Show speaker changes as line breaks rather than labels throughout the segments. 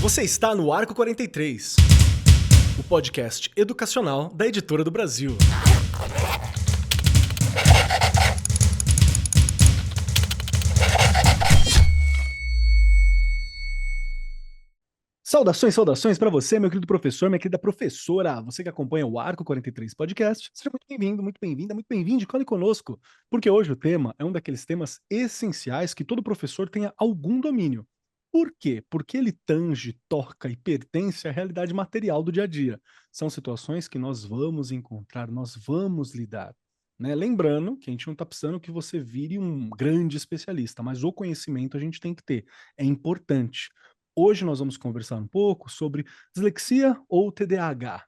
Você está no Arco 43, o podcast educacional da Editora do Brasil. Saudações para você, meu querido professor, minha querida professora, você que acompanha o Arco 43 Podcast. Seja muito bem-vindo, muito bem-vinda, muito bem-vindo, cole conosco, porque hoje o tema é um daqueles temas essenciais que todo professor tenha algum domínio. Por quê? Porque ele tange, toca e pertence à realidade material do dia a dia. São situações que nós vamos encontrar, nós vamos lidar. Né? Lembrando que a gente não está precisando que você vire um grande especialista, mas o conhecimento a gente tem que ter. É importante. Hoje nós vamos conversar um pouco sobre dislexia ou TDAH.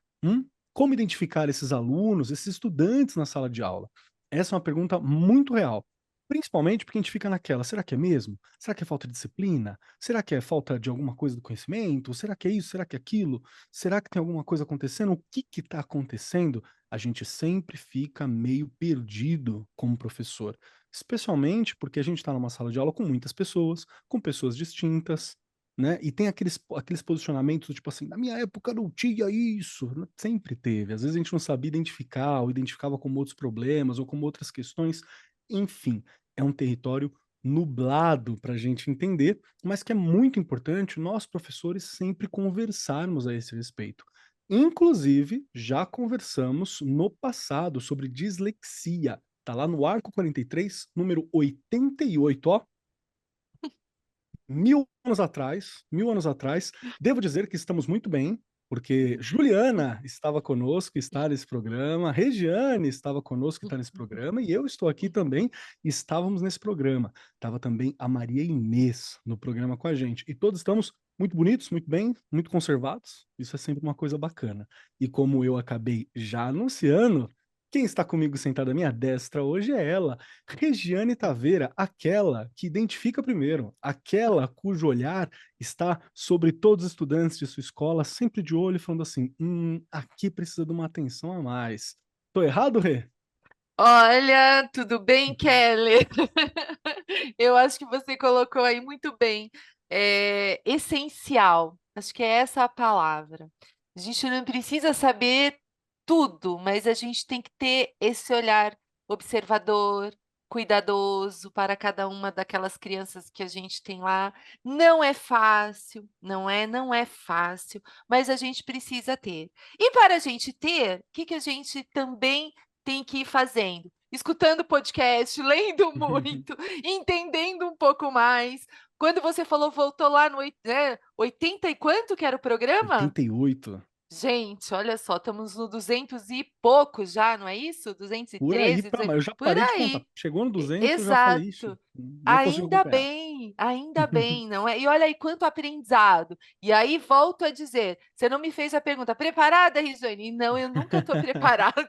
Como identificar esses alunos, esses estudantes na sala de aula? Essa é uma pergunta muito real. Principalmente porque a gente fica naquela, será que é mesmo? Será que é falta de disciplina? Será que é falta de alguma coisa do conhecimento? Será que é isso? Será que é aquilo? Será que tem alguma coisa acontecendo? O que está acontecendo? A gente sempre fica meio perdido como professor. Especialmente porque a gente está numa sala de aula com muitas pessoas, com pessoas distintas, né? E tem aqueles posicionamentos, tipo assim, na minha época não tinha isso, né? Sempre teve. Às vezes a gente não sabia identificar, ou identificava como outros problemas, ou como outras questões. Enfim, é um território nublado para a gente entender, mas que é muito importante nós, professores, sempre conversarmos a esse respeito. Inclusive, já conversamos no passado sobre dislexia. Tá lá no Arco 43, número 88, ó. 1000 anos atrás, devo dizer que estamos muito bem, porque Juliana estava conosco, está nesse programa, Regiane estava conosco, está nesse programa, e eu estou aqui também, estávamos nesse programa. Estava também a Maria Inês no programa com a gente, e todos estamos muito bonitos, muito bem, muito conservados, isso é sempre uma coisa bacana. E como eu acabei já anunciando, quem está comigo sentada à minha destra hoje é ela, Regiane Taveira, aquela que identifica primeiro, aquela cujo olhar está sobre todos os estudantes de sua escola, sempre de olho, falando assim: aqui precisa de uma atenção a mais. Tô errado, Rê?
Olha, tudo bem, Kelly? Eu acho que você colocou aí muito bem. É essencial. Acho que é essa a palavra. A gente não precisa saber tudo, mas a gente tem que ter esse olhar observador, cuidadoso para cada uma daquelas crianças que a gente tem lá. Não é fácil, não é fácil, mas a gente precisa ter. E para a gente ter, o que a gente também tem que ir fazendo? Escutando podcast, lendo muito, entendendo um pouco mais. Quando você falou, voltou lá no 80 e quanto que era o programa?
88.
Gente, olha só, estamos no 200 e poucos já, não é isso?
Por aí,
213,
mas eu já
por
parei de contar.
aí.
Chegou no 200, eu já falei, ixi,
Exato.
não consigo acompanhar.
Ainda bem, não é? E olha aí quanto aprendizado. E aí volto a dizer, você não me fez a pergunta, preparada, Regiane? Não, eu nunca estou preparada,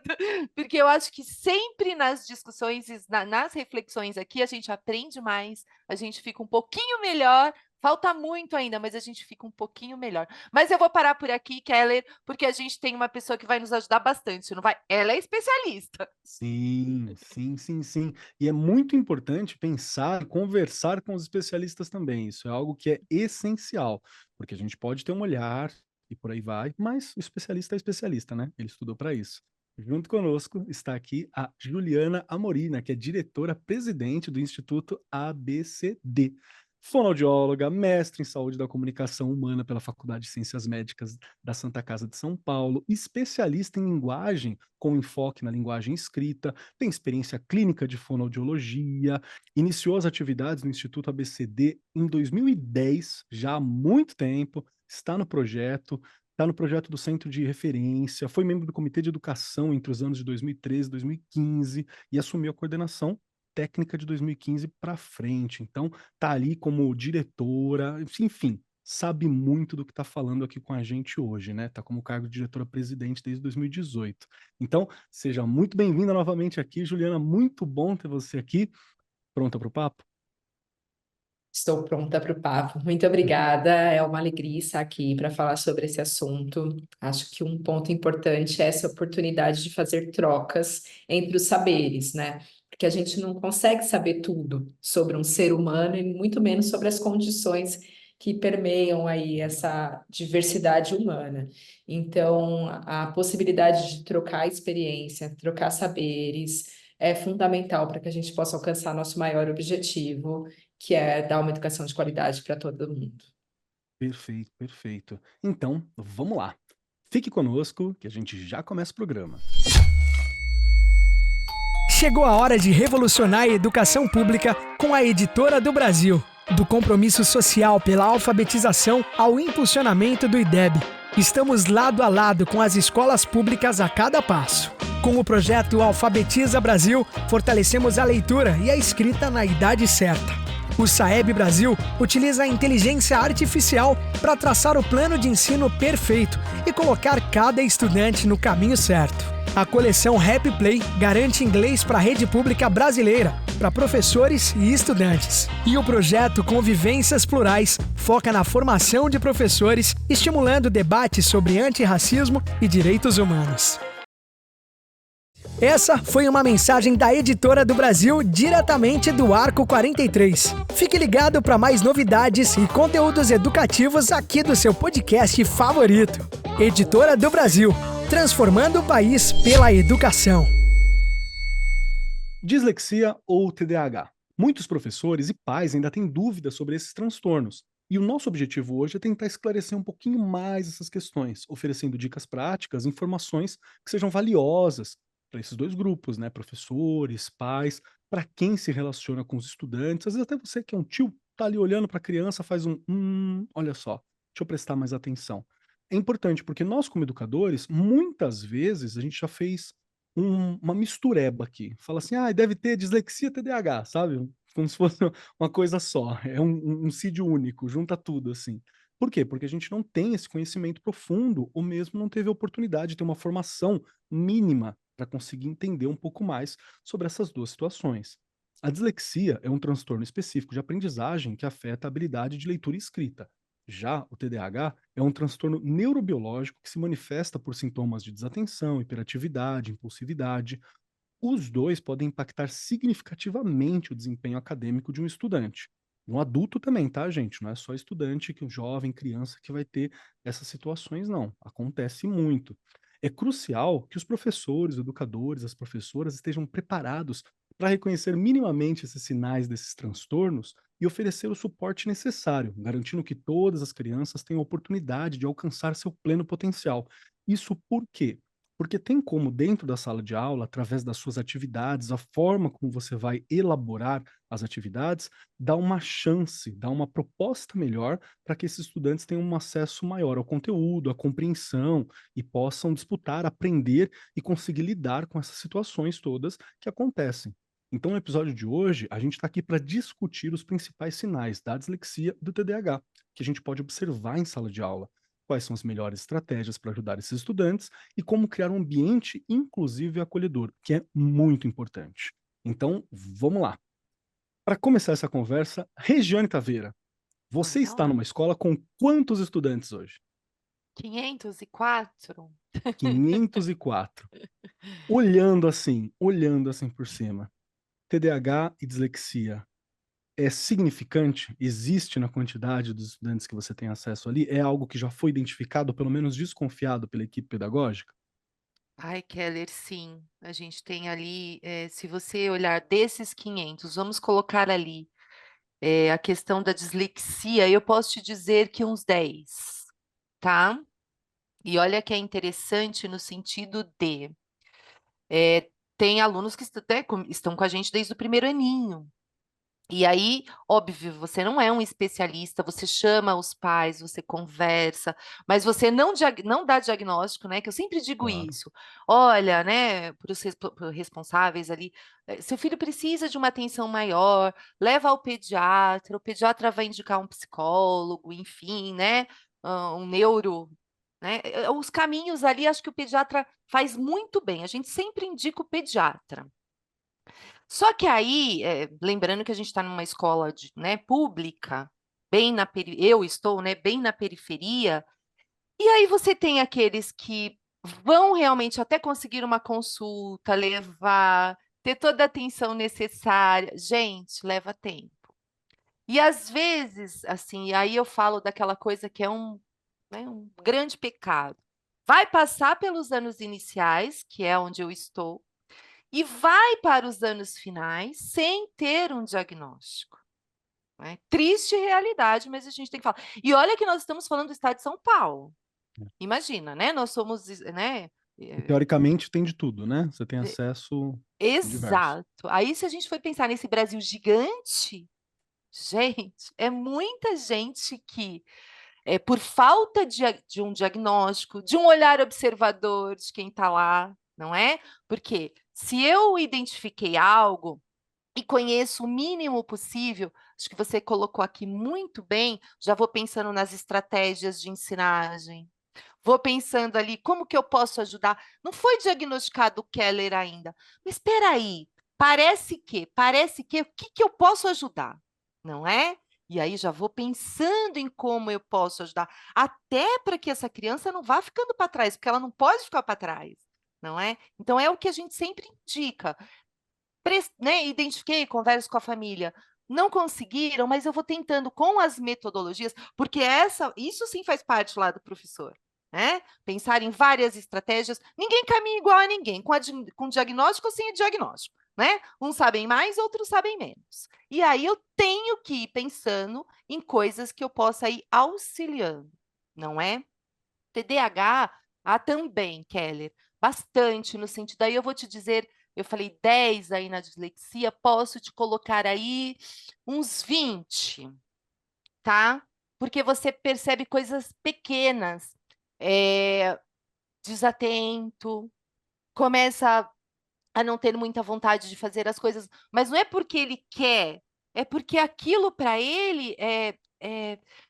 porque eu acho que sempre nas discussões, e nas reflexões aqui, a gente aprende mais, a gente fica um pouquinho melhor. Falta muito ainda, mas a gente fica um pouquinho melhor. Mas eu vou parar por aqui, Keller, porque a gente tem uma pessoa que vai nos ajudar bastante, não vai? Ela é especialista.
Sim, sim, sim, sim. E é muito importante pensar, conversar com os especialistas também. Isso é algo que é essencial, porque a gente pode ter um olhar e por aí vai, mas o especialista é especialista, né? Ele estudou para isso. Junto conosco está aqui a Juliana Amorina, que é diretora-presidente do Instituto ABCD. Fonoaudióloga, mestre em saúde da comunicação humana pela Faculdade de Ciências Médicas da Santa Casa de São Paulo, especialista em linguagem com enfoque na linguagem escrita, tem experiência clínica de fonoaudiologia, iniciou as atividades no Instituto ABCD em 2010, já há muito tempo, está no projeto do Centro de Referência, foi membro do Comitê de Educação entre os anos de 2013 e 2015 e assumiu a coordenação técnica de 2015 para frente. Então, tá ali como diretora, enfim, sabe muito do que está falando aqui com a gente hoje, né? Tá como cargo de diretora-presidente desde 2018. Então, seja muito bem-vinda novamente aqui, Juliana. Muito bom ter você aqui. Pronta para o papo?
Estou pronta para o papo. Muito obrigada. É uma alegria estar aqui para falar sobre esse assunto. Acho que um ponto importante é essa oportunidade de fazer trocas entre os saberes, né? Porque a gente não consegue saber tudo sobre um ser humano e muito menos sobre as condições que permeiam aí essa diversidade humana. Então, a possibilidade de trocar experiência, trocar saberes, é fundamental para que a gente possa alcançar nosso maior objetivo, que é dar uma educação de qualidade para todo mundo.
Perfeito, perfeito. Então, vamos lá. Fique conosco que a gente já começa o programa.
Chegou a hora de revolucionar a educação pública com a Editora do Brasil. Do compromisso social pela alfabetização ao impulsionamento do IDEB. Estamos lado a lado com as escolas públicas a cada passo. Com o projeto Alfabetiza Brasil, fortalecemos a leitura e a escrita na idade certa. O SAEB Brasil utiliza a inteligência artificial para traçar o plano de ensino perfeito e colocar cada estudante no caminho certo. A coleção Happy Play garante inglês para a rede pública brasileira, para professores e estudantes. E o projeto Convivências Plurais foca na formação de professores, estimulando debates sobre antirracismo e direitos humanos. Essa foi uma mensagem da Editora do Brasil, diretamente do Arco 43. Fique ligado para mais novidades e conteúdos educativos aqui do seu podcast favorito. Editora do Brasil, transformando o país pela educação.
Dislexia ou TDAH. Muitos professores e pais ainda têm dúvidas sobre esses transtornos. E o nosso objetivo hoje é tentar esclarecer um pouquinho mais essas questões, oferecendo dicas práticas, informações que sejam valiosas para esses dois grupos, né? Professores, pais, para quem se relaciona com os estudantes. Às vezes até você que é um tio, tá ali olhando para a criança, faz olha só, deixa eu prestar mais atenção. É importante porque nós, como educadores, muitas vezes a gente já fez uma mistureba aqui. Fala assim, deve ter dislexia, TDAH, sabe? Como se fosse uma coisa só. É um CID único, junta tudo, assim. Por quê? Porque a gente não tem esse conhecimento profundo, ou mesmo não teve a oportunidade de ter uma formação mínima para conseguir entender um pouco mais sobre essas duas situações. A dislexia é um transtorno específico de aprendizagem que afeta a habilidade de leitura e escrita. Já o TDAH é um transtorno neurobiológico que se manifesta por sintomas de desatenção, hiperatividade, impulsividade. Os dois podem impactar significativamente o desempenho acadêmico de um estudante. Um adulto também, tá, gente? Não é só estudante, que um jovem, criança que vai ter essas situações, não. Acontece muito. É crucial que os professores, educadores, as professoras estejam preparados para reconhecer minimamente esses sinais desses transtornos e oferecer o suporte necessário, garantindo que todas as crianças tenham a oportunidade de alcançar seu pleno potencial. Isso por quê? Porque tem como, dentro da sala de aula, através das suas atividades, a forma como você vai elaborar as atividades, dar uma chance, dar uma proposta melhor para que esses estudantes tenham um acesso maior ao conteúdo, à compreensão e possam disputar, aprender e conseguir lidar com essas situações todas que acontecem. Então, no episódio de hoje, a gente está aqui para discutir os principais sinais da dislexia e do TDAH, que a gente pode observar em sala de aula. Quais são as melhores estratégias para ajudar esses estudantes e como criar um ambiente inclusivo e acolhedor, que é muito importante. Então, vamos lá. Para começar essa conversa, Regiane Taveira, você
Bora
está
lá.
numa escola com quantos estudantes hoje?
504?
504. Olhando assim por cima, TDAH e dislexia é significante? Existe na quantidade dos estudantes que você tem acesso ali? É algo que já foi identificado, ou pelo menos desconfiado pela equipe pedagógica?
Ai, Keller, sim. A gente tem ali, se você olhar desses 500, vamos colocar ali a questão da dislexia, eu posso te dizer que uns 10, tá? E olha que é interessante no sentido de, tem alunos que estão com a gente desde o primeiro aninho. E aí, óbvio, você não é um especialista, você chama os pais, você conversa, mas você não dá diagnóstico, né? Que eu sempre digo
Claro.
isso. Olha, né, para os responsáveis ali, seu filho precisa de uma atenção maior, leva ao pediatra, o pediatra vai indicar um psicólogo, enfim, né? Um neuro, né? Os caminhos ali, acho que o pediatra faz muito bem. A gente sempre indica o pediatra. Só que aí, lembrando que a gente está numa escola né, pública, eu estou, né, bem na periferia, e aí você tem aqueles que vão realmente até conseguir uma consulta, levar, ter toda a atenção necessária. Gente, leva tempo. E às vezes, assim, e aí eu falo daquela coisa que é um grande pecado. Vai passar pelos anos iniciais, que é onde eu estou, e vai para os anos finais sem ter um diagnóstico. Né? Triste realidade, mas a gente tem que falar. E olha que nós estamos falando do estado de São Paulo. Imagina, né? Nós somos, né?
E, teoricamente tem de tudo, né? Você tem acesso diverso.
Exato. Aí, se a gente for pensar nesse Brasil gigante, gente, é muita gente que, por falta de um diagnóstico, de um olhar observador de quem está lá, não é? Porque se eu identifiquei algo e conheço o mínimo possível, acho que você colocou aqui muito bem, já vou pensando nas estratégias de ensinagem, vou pensando ali como que eu posso ajudar. Não foi diagnosticado o Keller ainda, mas espera aí, parece que, o que que eu posso ajudar? Não é? E aí já vou pensando em como eu posso ajudar, até para que essa criança não vá ficando para trás, porque ela não pode ficar para trás, não é? Então é o que a gente sempre indica. Né, identifiquei, converso com a família. Não conseguiram, mas eu vou tentando com as metodologias, porque isso sim faz parte lá do professor. Né? Pensar em várias estratégias. Ninguém caminha igual a ninguém, com diagnóstico ou sem diagnóstico. Né? Uns sabem mais, outros sabem menos. E aí eu tenho que ir pensando em coisas que eu possa ir auxiliando, não é? TDAH, também, Keller, bastante no sentido. Aí eu vou te dizer, eu falei 10 aí na dislexia, posso te colocar aí uns 20, tá? Porque você percebe coisas pequenas, desatento, começa a não ter muita vontade de fazer as coisas, mas não é porque ele quer, é porque aquilo para ele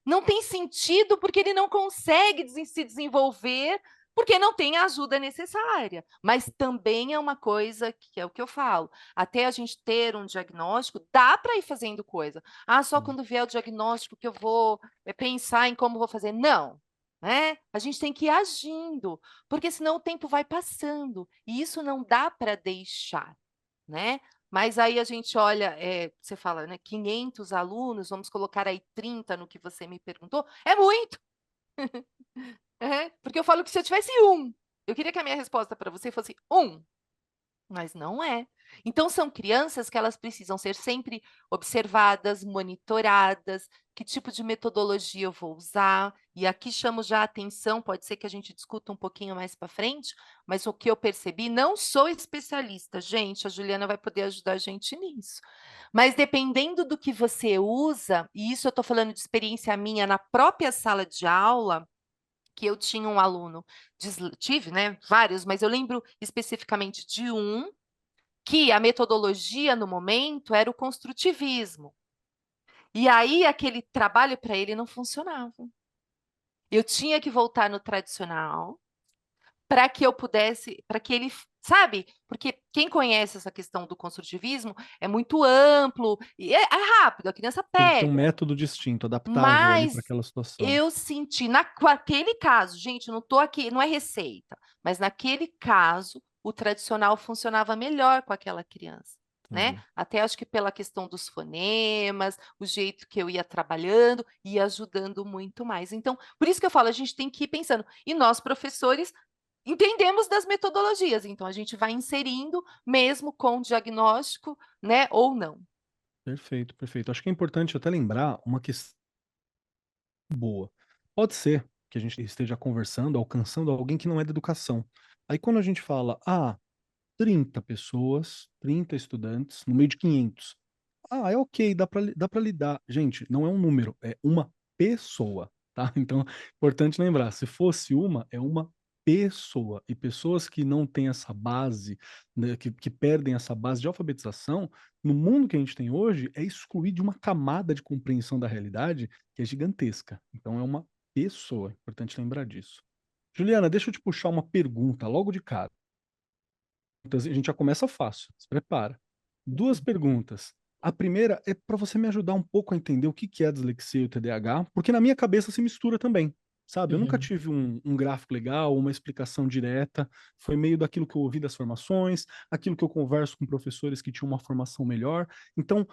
não tem sentido, porque ele não consegue se desenvolver, porque não tem a ajuda necessária. Mas também é uma coisa que é o que eu falo, até a gente ter um diagnóstico, dá para ir fazendo coisa. Só quando vier o diagnóstico que eu vou pensar em como vou fazer. Não. Né? A gente tem que ir agindo, porque senão o tempo vai passando e isso não dá para deixar, né? Mas aí a gente olha, você fala, né, 500 alunos, vamos colocar aí 30 no que você me perguntou, é muito! Porque eu falo que se eu tivesse um, eu queria que a minha resposta para você fosse um, mas não é. Então, são crianças que elas precisam ser sempre observadas, monitoradas, que tipo de metodologia eu vou usar. E aqui chamo já a atenção, pode ser que a gente discuta um pouquinho mais para frente, mas o que eu percebi, não sou especialista, gente, a Juliana vai poder ajudar a gente nisso. Mas dependendo do que você usa, e isso eu estou falando de experiência minha na própria sala de aula, que eu tinha um aluno, tive, né, vários, mas eu lembro especificamente de um, que a metodologia no momento era o construtivismo. E aí aquele trabalho para ele não funcionava. Eu tinha que voltar no tradicional para que eu pudesse, para que ele, sabe? Porque quem conhece essa questão do construtivismo é muito amplo e é rápido, a criança
Tem que ter um
pega.
método distinto, adaptável ali para
Mas
aquela situação.
eu senti, naquele caso, gente, não estou aqui, não é receita, mas naquele caso, o tradicional funcionava melhor com aquela criança. Né? Até acho que pela questão dos fonemas, o jeito que eu ia trabalhando, ia ajudando muito mais. Então, por isso que eu falo, a gente tem que ir pensando. E nós, professores, entendemos das metodologias, então a gente vai inserindo, mesmo com diagnóstico, né, ou não.
Perfeito, perfeito. Acho que é importante até lembrar uma questão boa. Pode ser que a gente esteja conversando, alcançando alguém que não é da educação. Aí quando a gente fala, 30 pessoas, 30 estudantes, no meio de 500. É ok, dá pra lidar. Gente, não é um número, é uma pessoa, tá? Então, importante lembrar, se fosse é uma pessoa. E pessoas que não têm essa base, né, que perdem essa base de alfabetização, no mundo que a gente tem hoje, é excluir de uma camada de compreensão da realidade que é gigantesca. Então, é uma pessoa. Importante lembrar disso. Juliana, deixa eu te puxar uma pergunta logo de cara. Então, a gente já começa fácil, se prepara. 2 perguntas. A primeira é para você me ajudar um pouco a entender o que que é a dislexia e o TDAH, porque na minha cabeça se mistura também, sabe? Eu nunca tive um gráfico legal, uma explicação direta, foi meio daquilo que eu ouvi das formações, aquilo que eu converso com professores que tinham uma formação melhor. Então,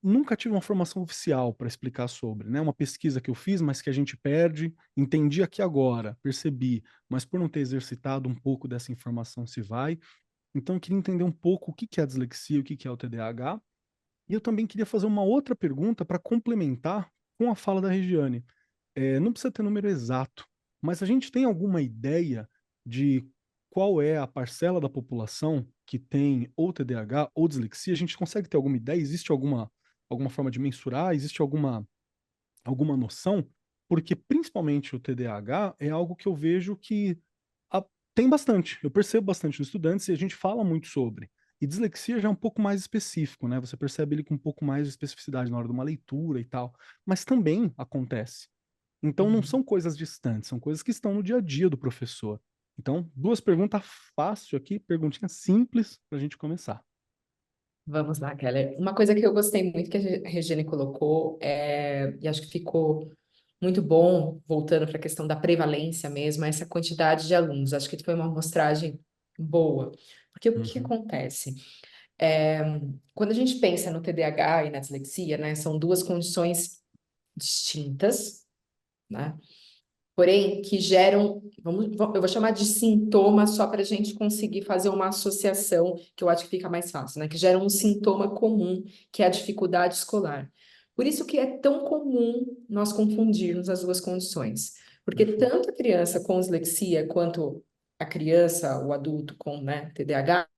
nunca tive uma formação oficial para explicar sobre, né? Uma pesquisa que eu fiz, mas que a gente perde, entendi aqui agora, percebi, mas por não ter exercitado um pouco dessa informação se vai. Então eu queria entender um pouco o que que é a dislexia, o que que é o TDAH, e eu também queria fazer uma outra pergunta para complementar com a fala da Regiane. Não precisa ter número exato, mas a gente tem alguma ideia de qual é a parcela da população que tem ou TDAH ou dislexia? A gente consegue ter alguma ideia? Existe alguma forma de mensurar? Existe alguma noção? Porque principalmente o TDAH é algo que eu vejo que a- tem bastante, eu percebo bastante nos estudantes e a gente fala muito sobre. E dislexia já é um pouco mais específico, né? Você percebe ele com um pouco mais de especificidade na hora de uma leitura e tal. Mas também acontece. Então não
Uhum.
são coisas distantes, são coisas que estão no dia a dia do professor. Então, duas perguntas fácil aqui, perguntinha simples para a gente começar.
Vamos lá, Keller. Uma coisa que eu gostei muito que a Regiane colocou, e acho que ficou muito bom, voltando para a questão da prevalência mesmo, essa quantidade de alunos. Acho que foi uma amostragem boa. Porque o que
Uhum,
acontece? É, quando a gente pensa no TDAH e na dislexia, né, são duas condições distintas, né? Porém, que geram, eu vou chamar de sintomas só para a gente conseguir fazer uma associação, que eu acho que fica mais fácil, né? Que geram um sintoma comum, que é a dificuldade escolar. Por isso que é tão comum nós confundirmos as duas condições. Porque
perfeito.
tanto a criança com dislexia quanto a criança, o adulto com, né, TDAH,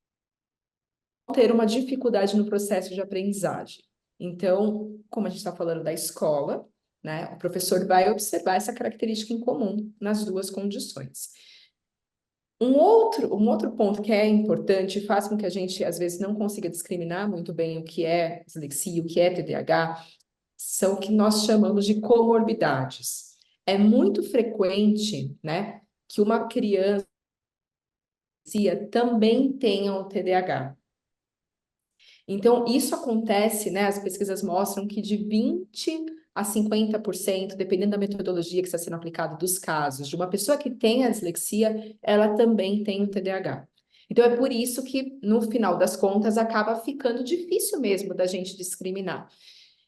vão ter uma dificuldade no processo de aprendizagem. Então, como a gente está falando da escola, né, o professor vai observar essa característica em comum nas duas condições. Um outro ponto que é importante e faz com que a gente, às vezes, não consiga discriminar muito bem o que é dislexia, o que é TDAH, são o que nós chamamos de comorbidades. É muito frequente, né, que uma criança também tenha o TDAH. Então, isso acontece, né? As pesquisas mostram que de 20 a 50%, dependendo da metodologia que está sendo aplicada dos casos, de uma pessoa que tem a dislexia, ela também tem o TDAH. Então, é por isso que, no final das contas, acaba ficando difícil mesmo da gente discriminar.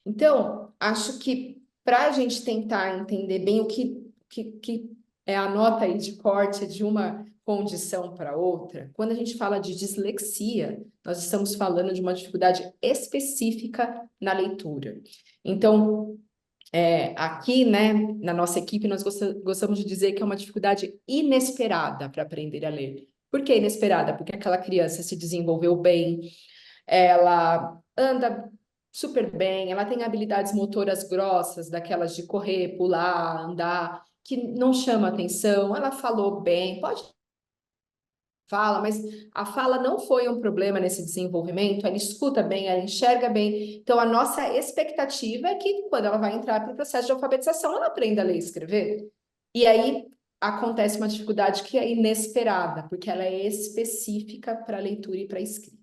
Então, acho que para a gente tentar entender bem o que é a nota aí de corte de uma condição para outra, quando a gente fala de dislexia, nós estamos falando de uma dificuldade específica na leitura. Então, aqui, né, na nossa equipe, nós gostamos de dizer que é uma dificuldade inesperada para aprender a ler. Por que inesperada? Porque aquela criança se desenvolveu bem, ela anda super bem, ela tem habilidades motoras grossas, daquelas de correr, pular, andar, que não chama atenção, ela falou bem, pode fala, mas a fala não foi um problema nesse desenvolvimento, ela escuta bem, ela enxerga bem. Então, a nossa expectativa é que quando ela vai entrar para o processo de alfabetização, ela aprenda a ler e escrever. E aí acontece uma dificuldade que é inesperada, porque ela é específica para a leitura e para a escrita,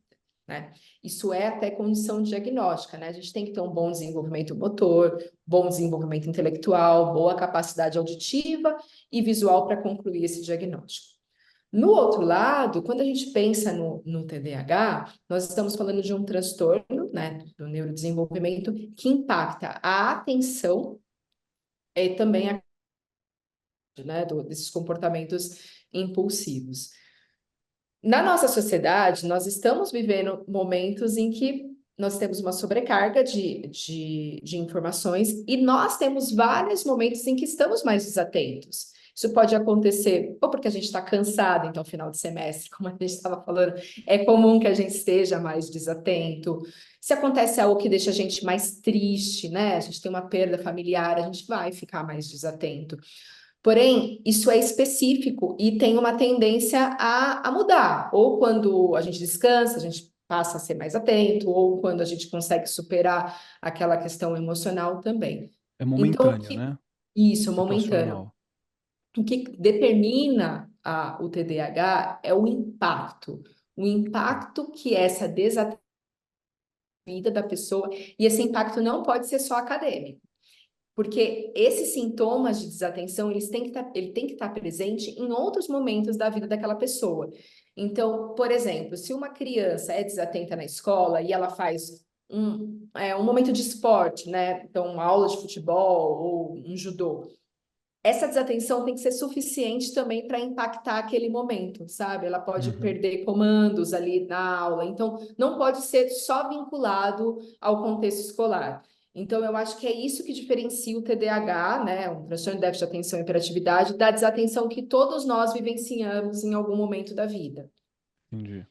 né? Isso é até condição diagnóstica, né? A gente tem que ter um bom desenvolvimento motor, bom desenvolvimento intelectual, boa capacidade auditiva e visual para concluir esse diagnóstico. No outro lado, quando a gente pensa no TDAH, nós estamos falando de um transtorno, né, do neurodesenvolvimento que impacta a atenção e também né, desses comportamentos impulsivos. Na nossa sociedade, nós estamos vivendo momentos em que nós temos uma sobrecarga de informações e nós temos vários momentos em que estamos mais desatentos. Isso pode acontecer ou porque a gente está cansado, então, final de semestre, como a gente estava falando, é comum que a gente esteja mais desatento. Se acontece algo que deixa a gente mais triste, né? A gente tem uma perda familiar, a gente vai ficar mais desatento. Porém, isso é específico e tem uma tendência a mudar. Ou quando a gente descansa, a gente passa a ser mais atento, ou quando a gente consegue superar aquela questão emocional também.
É
Então,
momentânea, né?
isso, momentâneo.
Situacional.
O que determina o TDAH é o impacto que essa desatenção vida da pessoa, e esse impacto não pode ser só acadêmico. Porque esses sintomas de desatenção, ele tem que estar presente em outros momentos da vida daquela pessoa. Então, por exemplo, se uma criança é desatenta na escola e ela faz um momento de esporte, né? Então, uma aula de futebol ou um judô. Essa desatenção tem que ser suficiente também para impactar aquele momento, sabe? Ela pode perder comandos ali na aula, então não pode ser só vinculado ao contexto escolar. Então, eu acho que é isso que diferencia o TDAH, né? Um transtorno de déficit de atenção e hiperatividade, da desatenção que todos nós vivenciamos em algum momento da vida.
Entendi.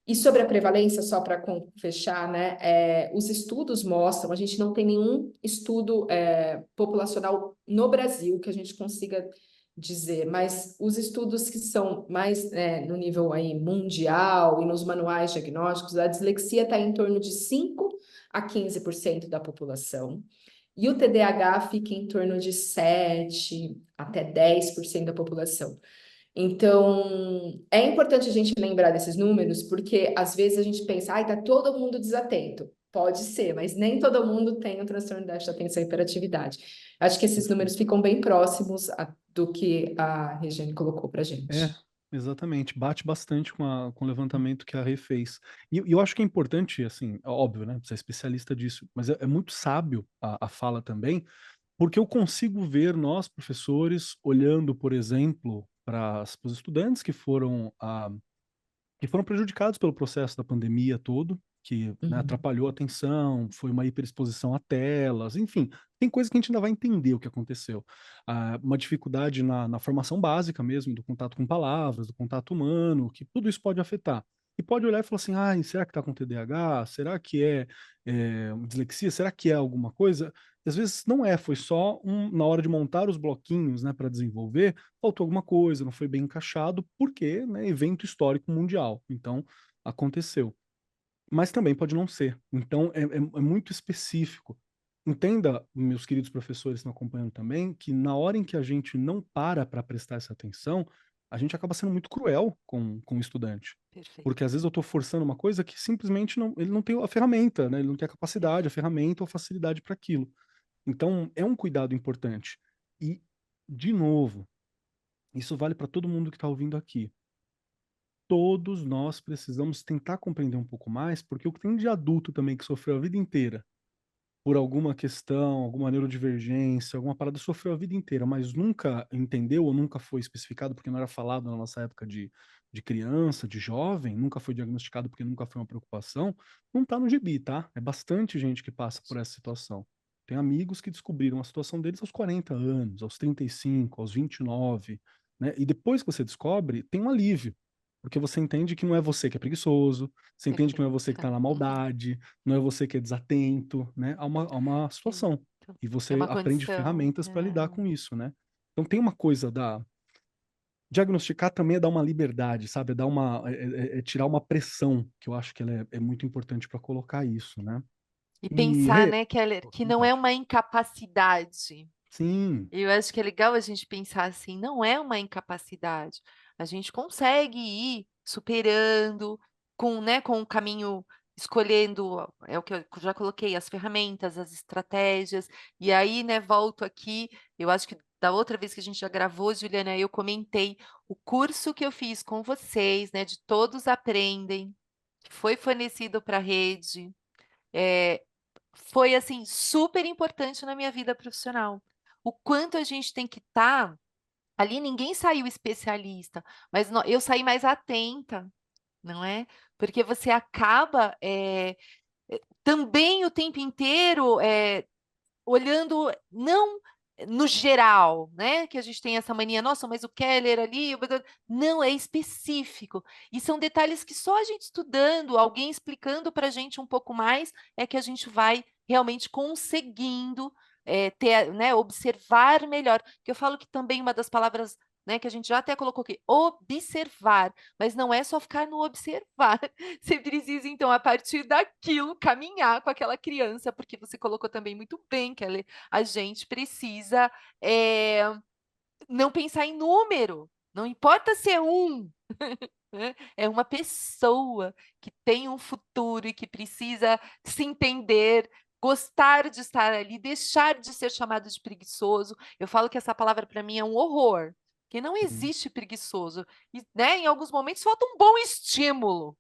E sobre a prevalência, só para fechar, né? Os estudos mostram, a gente não tem nenhum estudo populacional no Brasil que a gente consiga dizer, mas os estudos que são mais no nível aí mundial e nos manuais diagnósticos, a dislexia está em torno de 5 a 15% da população. E o TDAH fica em torno de 7 até 10% da população. Então, é importante a gente lembrar desses números, porque às vezes a gente pensa, tá todo mundo desatento. Pode ser, mas nem todo mundo tem o transtorno de déficit de atenção e hiperatividade. Acho que esses números ficam bem próximos do que a Regiane colocou para a gente.
Exatamente, bate bastante com o levantamento que a Rê fez. E eu acho que é importante, assim, óbvio, né? Você é especialista disso, mas é muito sábio a fala também, porque eu consigo ver nós, professores, olhando, por exemplo, para os estudantes que foram prejudicados pelo processo da pandemia todo, que né, atrapalhou a atenção, foi uma hiperexposição a telas, enfim, tem coisa que a gente ainda vai entender o que aconteceu. Uma dificuldade na formação básica mesmo, do contato com palavras, do contato humano, que tudo isso pode afetar. E pode olhar e falar assim, será que está com TDAH? Será que é dislexia? Será que é alguma coisa? E às vezes não foi só na hora de montar os bloquinhos, né, para desenvolver, faltou alguma coisa, não foi bem encaixado, porque, né, evento histórico mundial. Então, aconteceu. Mas também pode não ser. Então, é muito específico. Entenda, meus queridos professores que me acompanham também, que na hora em que a gente não para prestar essa atenção, a gente acaba sendo muito cruel com o estudante.
Perfeito.
Porque às vezes eu estou forçando uma coisa que simplesmente ele não tem a ferramenta, né? Ele não tem a capacidade, a ferramenta ou a facilidade para aquilo. Então, é um cuidado importante. E, de novo, isso vale para todo mundo que está ouvindo aqui. Todos nós precisamos tentar compreender um pouco mais, porque o que tem de adulto também que sofreu a vida inteira por alguma questão, alguma neurodivergência, alguma parada, sofreu a vida inteira, mas nunca entendeu ou nunca foi especificado porque não era falado na nossa época de criança, de jovem, nunca foi diagnosticado porque nunca foi uma preocupação, não tá no gibi, tá? É bastante gente que passa por essa situação. Tem amigos que descobriram a situação deles aos 40 anos, aos 35, aos 29, né? E depois que você descobre, tem um alívio, porque você entende que não é você que é preguiçoso, você entende que não é você que está na maldade, não é você que é desatento, né? Há uma situação. E você
uma
aprende
condição,
ferramentas para lidar com isso, né? Então tem uma coisa diagnosticar também é dar uma liberdade, sabe? É tirar uma pressão, que eu acho que ela é muito importante para colocar isso, né?
E pensar, né, Keller, que não é uma incapacidade.
Sim.
Eu acho que é legal a gente pensar assim, não é uma incapacidade. A gente consegue ir superando com o caminho, escolhendo, é o que eu já coloquei, as ferramentas, as estratégias. E aí, né, volto aqui, eu acho que da outra vez que a gente já gravou, Juliana, eu comentei o curso que eu fiz com vocês, né, de Todos Aprendem, que foi fornecido para a rede. Foi, assim, super importante na minha vida profissional. O quanto a gente tem que estar ali, ninguém saiu especialista, mas eu saí mais atenta, não é? Porque você acaba também o tempo inteiro olhando, não no geral, né? Que a gente tem essa mania, nossa, mas o Keller ali, não, é específico. E são detalhes que só a gente estudando, alguém explicando para a gente um pouco mais, é que a gente vai realmente conseguindo ter, né, observar melhor. Que eu falo que também uma das palavras, né, que a gente já até colocou aqui, observar, mas não é só ficar no observar. Você precisa, então, a partir daquilo, caminhar com aquela criança, porque você colocou também muito bem, Kelly, a gente precisa não pensar em número, não importa se é né? É uma pessoa que tem um futuro e que precisa se entender, gostar de estar ali, deixar de ser chamado de preguiçoso. Eu falo que essa palavra para mim é um horror, porque não existe preguiçoso. E, né, em alguns momentos falta um bom estímulo.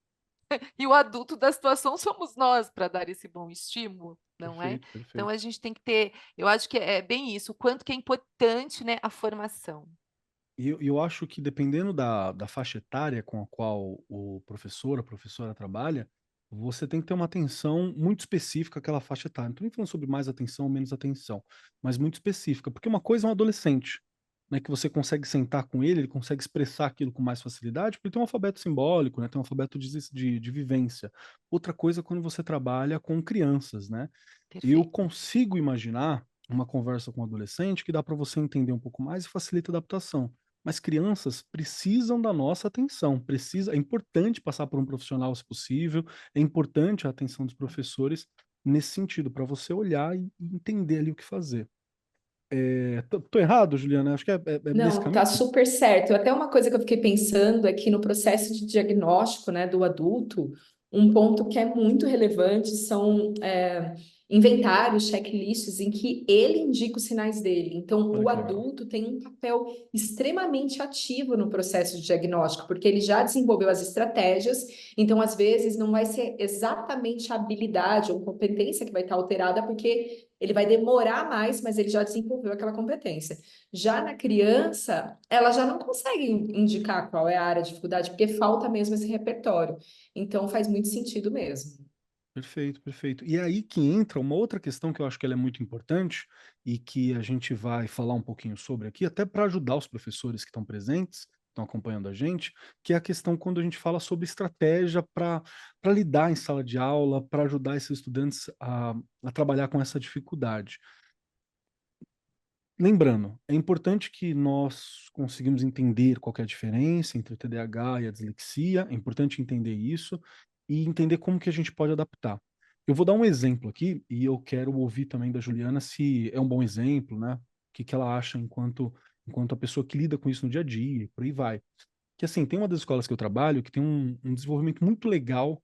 E o adulto da situação somos nós para dar esse bom estímulo, não é?
Perfeito, perfeito.
Então a gente tem que ter, eu acho que é bem isso, o quanto que é importante, né, a formação.
E eu acho que dependendo da faixa etária com a qual o professor, a professora trabalha, você tem que ter uma atenção muito específica àquela faixa etária. Não estou nem falando sobre mais atenção ou menos atenção, mas muito específica. Porque uma coisa é um adolescente, né, que você consegue sentar com ele consegue expressar aquilo com mais facilidade, porque tem um alfabeto simbólico, né, tem um alfabeto de vivência. Outra coisa é quando você trabalha com crianças, né? Eu
Perfeito.
consigo imaginar uma conversa com um adolescente que dá para você entender um pouco mais e facilita a adaptação. Mas crianças precisam da nossa atenção, é importante passar por um profissional se possível, é importante a atenção dos professores nesse sentido, para você olhar e entender ali o que fazer. Tô errado, Juliana? Acho que é nesse
Não,
caminho?
tá super certo. Até uma coisa que eu fiquei pensando é que no processo de diagnóstico, né, do adulto, um ponto que é muito relevante são inventários, checklists em que ele indica os sinais dele. Então,
Olha
o
que legal.
adulto tem um papel extremamente ativo no processo de diagnóstico, porque ele já desenvolveu as estratégias. Então, às vezes, não vai ser exatamente a habilidade ou competência que vai estar alterada, porque ele vai demorar mais, mas ele já desenvolveu aquela competência. Já na criança, ela já não consegue indicar qual é a área de dificuldade, porque falta mesmo esse repertório. Então, faz muito sentido mesmo.
Perfeito, perfeito. E é aí que entra uma outra questão que eu acho que ela é muito importante e que a gente vai falar um pouquinho sobre aqui, até para ajudar os professores que estão presentes, estão acompanhando a gente, que é a questão quando a gente fala sobre estratégia para lidar em sala de aula, para ajudar esses estudantes a trabalhar com essa dificuldade. Lembrando, é importante que nós conseguimos entender qual que é a diferença entre o TDAH e a dislexia, é importante entender isso e entender como que a gente pode adaptar. Eu vou dar um exemplo aqui e eu quero ouvir também da Juliana se é um bom exemplo, né? O que que ela acha enquanto a pessoa que lida com isso no dia a dia, e por aí vai. Que assim, tem uma das escolas que eu trabalho que tem um desenvolvimento muito legal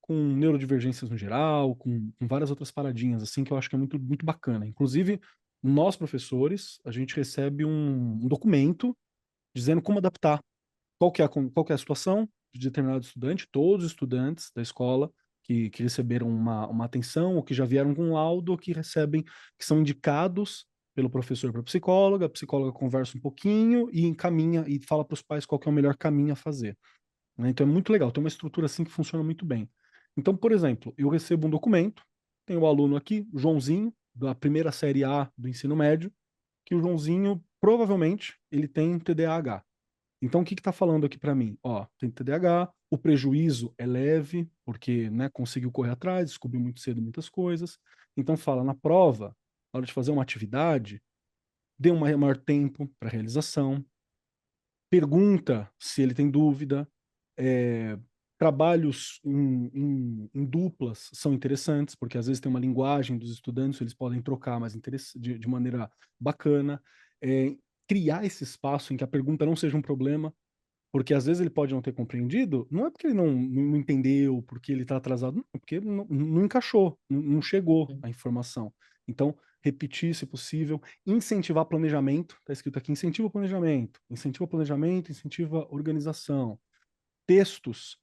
com neurodivergências no geral, com várias outras paradinhas, assim, que eu acho que é muito, muito bacana. Inclusive, nós, professores, a gente recebe um documento dizendo como adaptar, qual que é a situação de determinado estudante, todos os estudantes da escola que receberam uma atenção, ou que já vieram com um laudo, ou que recebem, que são indicados pelo professor para a psicóloga conversa um pouquinho e encaminha e fala para os pais qual que é o melhor caminho a fazer, né? Então é muito legal, tem uma estrutura assim que funciona muito bem. Então, por exemplo, eu recebo um documento, tem o aluno aqui, o Joãozinho, da primeira série A do ensino médio, que o Joãozinho provavelmente ele tem TDAH. Então, o que está falando aqui para mim? Ó, tem TDAH, o prejuízo é leve, porque né, conseguiu correr atrás, descobriu muito cedo muitas coisas. Então, fala na prova, na hora de fazer uma atividade, dê um maior tempo para realização, pergunta se ele tem dúvida, trabalhos em duplas são interessantes, porque às vezes tem uma linguagem dos estudantes, eles podem trocar mais de maneira bacana. Criar esse espaço em que a pergunta não seja um problema, porque às vezes ele pode não ter compreendido, não é porque ele não entendeu, porque ele está atrasado, não, porque não encaixou, não chegou a informação. Então, repetir, se possível, incentivar planejamento, está escrito aqui, incentiva planejamento, incentiva organização. Textos,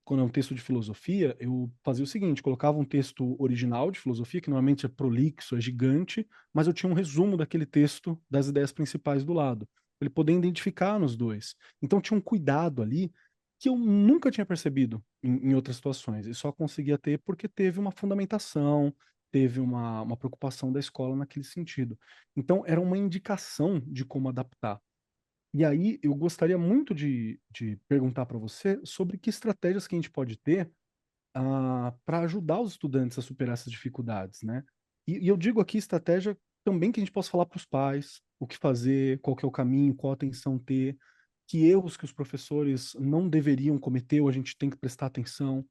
quando é um texto de filosofia, eu fazia o seguinte, colocava um texto original de filosofia, que normalmente é prolixo, é gigante, mas eu tinha um resumo daquele texto, das ideias principais do lado, para ele poder identificar nos dois. Então tinha um cuidado ali que eu nunca tinha percebido em outras situações, e só conseguia ter porque teve uma fundamentação, teve uma preocupação da escola naquele sentido. Então era uma indicação de como adaptar. E aí eu gostaria muito de perguntar para você sobre que estratégias que a gente pode ter para ajudar os estudantes a superar essas dificuldades, né? E eu digo aqui estratégia também que a gente possa falar para os pais o que fazer, qual que é o caminho, qual atenção ter, que erros que os professores não deveriam cometer ou a gente tem que prestar atenção,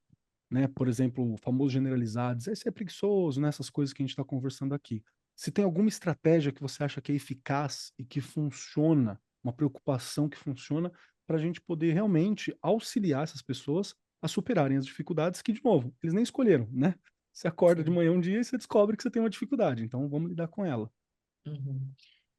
né? Por exemplo, o famoso generalizados, esse é preguiçoso, né? Essas coisas que a gente está conversando aqui. Se tem alguma estratégia que você acha que é eficaz e que funciona, uma preocupação que funciona, para a gente poder realmente auxiliar essas pessoas a superarem as dificuldades que, de novo, eles nem escolheram, né? Você acorda de
Sim.
manhã um dia e você descobre que você tem uma dificuldade, então vamos lidar com ela.
Uhum.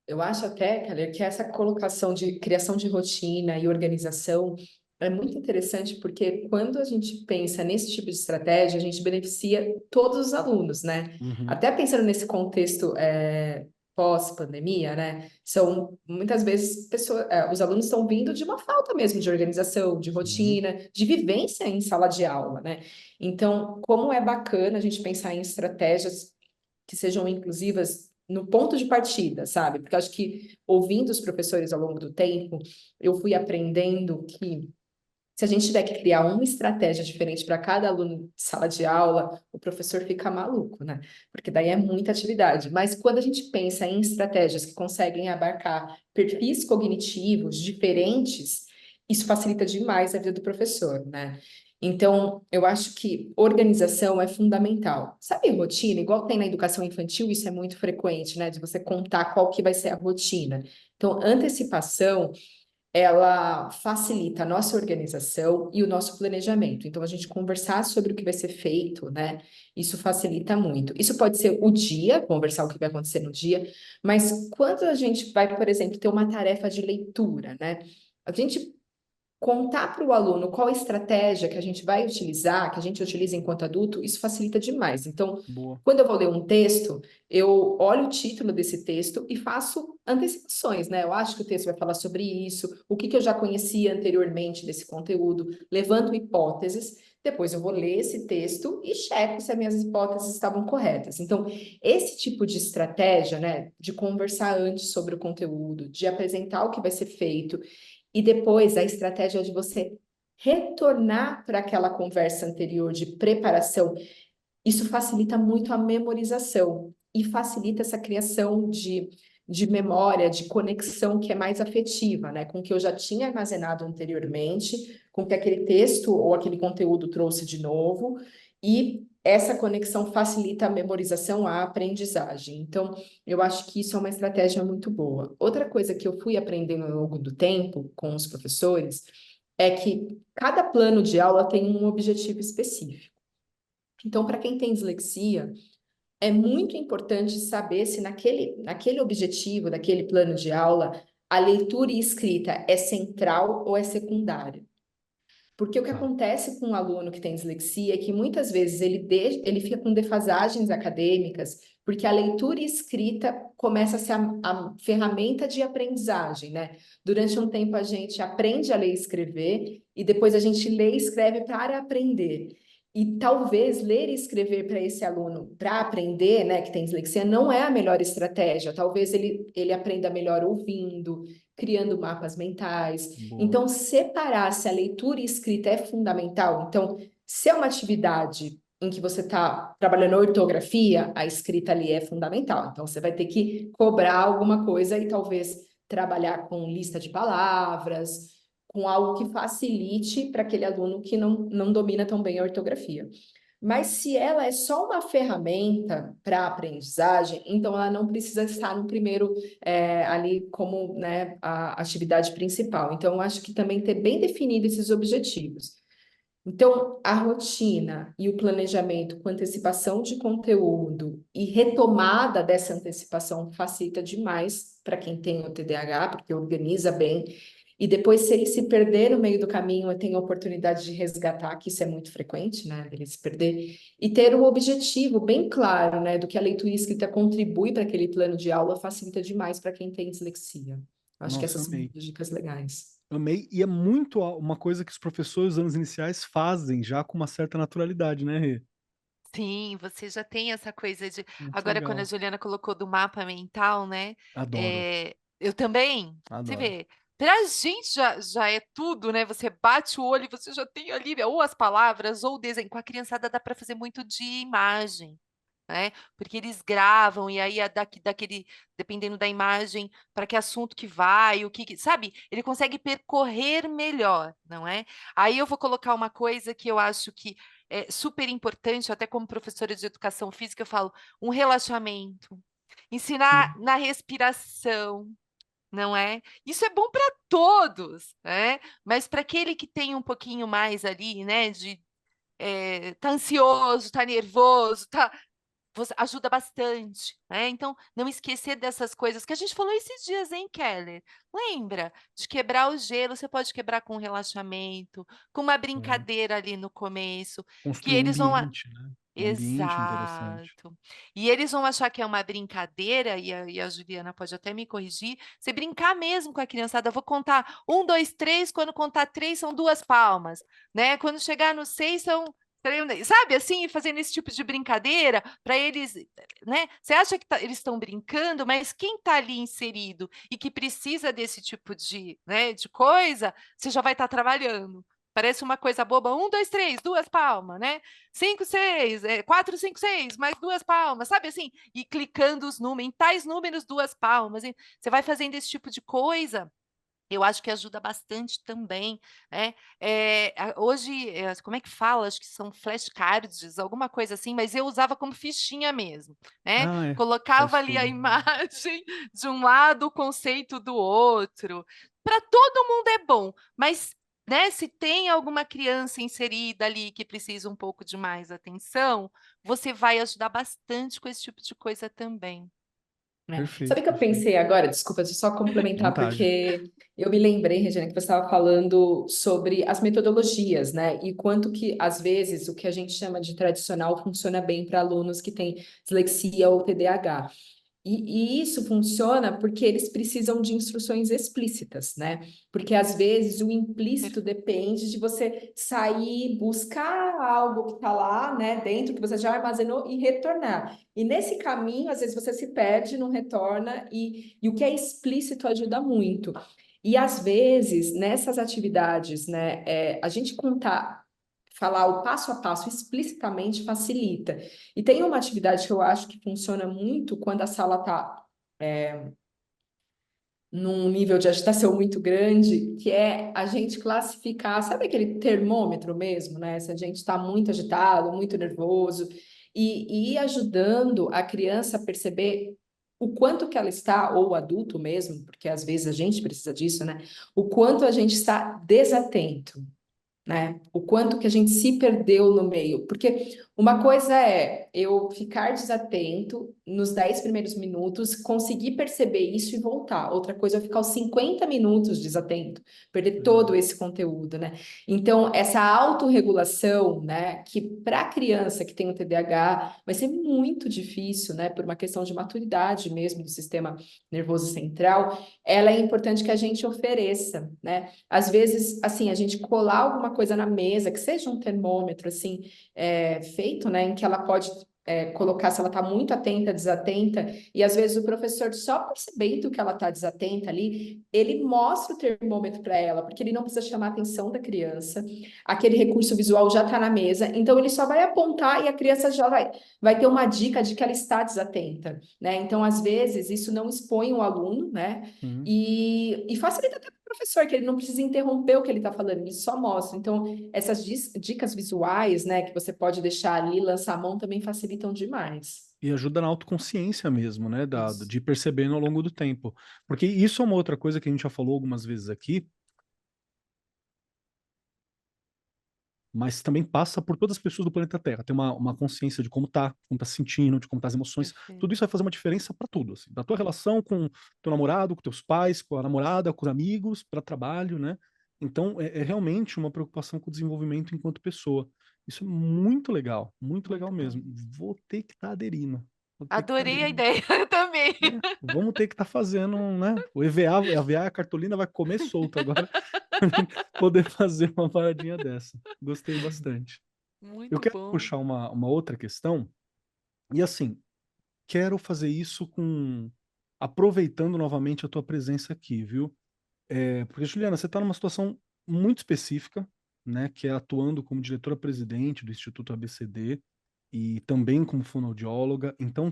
Eu acho até, Keller, que essa colocação de criação de rotina e organização É muito interessante porque quando a gente pensa nesse tipo de estratégia, a gente beneficia todos os alunos, né?
Uhum.
Até pensando nesse contexto pós-pandemia, né? São muitas vezes os alunos estão vindo de uma falta mesmo de organização, de rotina, de vivência em sala de aula, né? Então, como é bacana a gente pensar em estratégias que sejam inclusivas no ponto de partida, sabe? Porque eu acho que ouvindo os professores ao longo do tempo, eu fui aprendendo que se a gente tiver que criar uma estratégia diferente para cada aluno de sala de aula, o professor fica maluco, né? Porque daí é muita atividade. Mas quando a gente pensa em estratégias que conseguem abarcar perfis cognitivos diferentes, isso facilita demais a vida do professor, né? Então, eu acho que organização é fundamental. Sabe rotina? Igual tem na educação infantil, isso é muito frequente, né? De você contar qual que vai ser a rotina. Então, antecipação ela facilita a nossa organização e o nosso planejamento. Então, a gente conversar sobre o que vai ser feito, né? Isso facilita muito. Isso pode ser o dia, conversar o que vai acontecer no dia, mas quando a gente vai, por exemplo, ter uma tarefa de leitura, né? A gente contar para o aluno qual a estratégia que a gente vai utilizar, que a gente utiliza enquanto adulto, isso facilita demais. Então,
Boa.
quando eu vou ler um texto, eu olho o título desse texto e faço antecipações, né? Eu acho que o texto vai falar sobre isso, o que eu já conhecia anteriormente desse conteúdo, levanto hipóteses, depois eu vou ler esse texto e checo se as minhas hipóteses estavam corretas. Então, esse tipo de estratégia, né, de conversar antes sobre o conteúdo, de apresentar o que vai ser feito, e depois a estratégia de você retornar para aquela conversa anterior de preparação, isso facilita muito a memorização e facilita essa criação de memória, de conexão que é mais afetiva, né? Com o que eu já tinha armazenado anteriormente, com o que aquele texto ou aquele conteúdo trouxe de novo, e essa conexão facilita a memorização, a aprendizagem. Então, eu acho que isso é uma estratégia muito boa. Outra coisa que eu fui aprendendo ao longo do tempo com os professores é que cada plano de aula tem um objetivo específico. Então, para quem tem dislexia, é muito importante saber se naquele objetivo, daquele plano de aula, a leitura e escrita é central ou é secundária. Porque o que acontece com um aluno que tem dislexia é que muitas vezes ele fica com defasagens acadêmicas, porque a leitura e escrita começa a ser a ferramenta de aprendizagem, né? Durante um tempo a gente aprende a ler e escrever, e depois a gente lê e escreve para aprender. E talvez ler e escrever para esse aluno, para aprender, né, que tem dislexia, não é a melhor estratégia. Talvez ele aprenda melhor ouvindo, criando mapas mentais.
Boa.
Então, separar se a leitura e escrita é fundamental. Então, se é uma atividade em que você está trabalhando ortografia, a escrita ali é fundamental. Então, você vai ter que cobrar alguma coisa e talvez trabalhar com lista de palavras, com algo que facilite para aquele aluno que não domina tão bem a ortografia. Mas se ela é só uma ferramenta para aprendizagem, então ela não precisa estar no primeiro ali como, né, a atividade principal. Então, eu acho que também ter bem definido esses objetivos. Então, a rotina e o planejamento com antecipação de conteúdo e retomada dessa antecipação facilita demais para quem tem o TDAH, porque organiza bem. E depois, se ele se perder no meio do caminho, eu tenho a oportunidade de resgatar, que isso é muito frequente, né? Ele se perder. E ter um objetivo bem claro, né? Do que a leitura e escrita contribui para aquele plano de aula, facilita demais para quem tem dislexia. Acho que
Nossa,
essas são
amei.
dicas legais.
Amei. E é muito uma coisa que os professores dos anos iniciais fazem já com uma certa naturalidade, né, Rê?
Sim, você já tem essa coisa de
Muito
agora quando a
legal.
Juliana colocou do mapa mental, né,
Adoro,
eu também, você
adoro.
vê, pra gente já é tudo, né, você bate o olho e você já tem ali ou as palavras ou o desenho. Com a criançada dá para fazer muito de imagem, né, porque eles gravam e aí daquele dependendo da imagem, para que assunto que vai, o que sabe, ele consegue percorrer melhor, não é? Aí eu vou colocar uma coisa que eu acho que é super importante, até como professora de educação física, eu falo, um relaxamento, ensinar na respiração, não é? Isso é bom para todos, né? Mas para aquele que tem um pouquinho mais ali, né, de tá ansioso, tá nervoso, tá ajuda bastante, né? Então, não esquecer dessas coisas que a gente falou esses dias, hein, Keller? Lembra de quebrar o gelo? Você pode quebrar com um relaxamento, com uma
É.
brincadeira ali no começo, que
Construir um
eles vão.
ambiente, né? Um ambiente interessante.
Exato. E eles vão achar que é uma brincadeira, e a Juliana pode até me corrigir, você brincar mesmo com a criançada, eu vou contar 1, 2, 3, quando contar 3 são 2 palmas, né? Quando chegar no 6 são 3, sabe assim, fazendo esse tipo de brincadeira para eles, né? Você acha que eles estão brincando, mas quem está ali inserido e que precisa desse tipo de, né, de coisa, você já vai estar trabalhando. Parece uma coisa boba, 1, 2, 3, 2 palmas, né? 5, 6, 4, 5, 6, mais 2 palmas, sabe assim? E clicando os números, em tais números, 2 palmas. Você vai fazendo esse tipo de coisa, eu acho que ajuda bastante também, né? Hoje, como é que fala? Acho que são flashcards, alguma coisa assim, mas eu usava como fichinha mesmo, né?
Ah, é.
Colocava
Faz
ali a
tudo.
imagem de um lado, o conceito do outro. Para todo mundo é bom, mas, né, se tem alguma criança inserida ali que precisa um pouco de mais atenção, você vai ajudar bastante com esse tipo de coisa também.
Sabe
Perfeito,
o que eu
perfeito.
pensei agora? Desculpa, deixa eu só complementar,
Vontade.
porque eu me lembrei, Regina, que você estava falando sobre as metodologias, né? E quanto que, às vezes, o que a gente chama de tradicional funciona bem para alunos que têm dislexia ou TDAH. E isso funciona porque eles precisam de instruções explícitas, né? Porque às vezes o implícito depende de você sair, buscar algo que está lá, né, dentro, que você já armazenou e retornar. E nesse caminho, às vezes você se perde, não retorna, e o que é explícito ajuda muito. E às vezes, nessas atividades, né, a gente contar, falar o passo a passo explicitamente facilita. E tem uma atividade que eu acho que funciona muito quando a sala está num nível de agitação muito grande, que é a gente classificar, sabe aquele termômetro mesmo, né? Se a gente está muito agitado, muito nervoso, e ir ajudando a criança a perceber o quanto que ela está, ou o adulto mesmo, porque às vezes a gente precisa disso, né? O quanto a gente está desatento, né? O quanto que a gente se perdeu no meio. Porque uma coisa é eu ficar desatento nos 10 primeiros minutos, conseguir perceber isso e voltar. Outra coisa é eu ficar os 50 minutos desatento, perder todo esse conteúdo, né? Então, essa autorregulação, né, que para a criança que tem o TDAH vai ser muito difícil, né, por uma questão de maturidade mesmo do sistema nervoso central, ela é importante que a gente ofereça, né? Às vezes, assim, a gente colar alguma coisa na mesa, que seja um termômetro, assim, feito, né, em que ela pode colocar se ela está muito atenta, desatenta, e às vezes o professor, só percebendo que ela está desatenta ali, ele mostra o termômetro para ela, porque ele não precisa chamar a atenção da criança, aquele recurso visual já está na mesa, então ele só vai apontar e a criança já vai ter uma dica de que ela está desatenta, né? Então, às vezes, isso não expõe o aluno, né? E facilita até para o professor, que ele não precisa interromper o que ele está falando, ele só mostra. Então, essas dicas visuais, né, que você pode deixar ali, lançar a mão, também facilitam demais.
E ajuda na autoconsciência mesmo, né?
Isso.
De ir percebendo ao longo do tempo. Porque isso é uma outra coisa que a gente já falou algumas vezes aqui, mas também passa por todas as pessoas do planeta Terra. Ter uma consciência de como tá se sentindo, de como tá as emoções. Tudo
Perfeito.
isso vai fazer uma diferença para tudo, assim, da tua relação com teu namorado, com teus pais, com a namorada, com os amigos, para trabalho, né? Então, é realmente uma preocupação com o desenvolvimento enquanto pessoa. Isso é muito legal
Muito bom.
mesmo. Vou ter que estar aderindo. Vou ter que estar
Adorei a
aderindo.
ideia também.
Vamos ter que estar fazendo, né? O EVA, a cartolina vai comer solto agora, poder fazer uma paradinha dessa. Gostei bastante. Eu
Muito
quero
bom.
puxar uma outra questão, e assim, quero fazer isso aproveitando novamente a tua presença aqui, viu? Porque, Juliana, você está numa situação muito específica, né? Que é atuando como diretora-presidente do Instituto ABCD e também como fonoaudióloga. Então,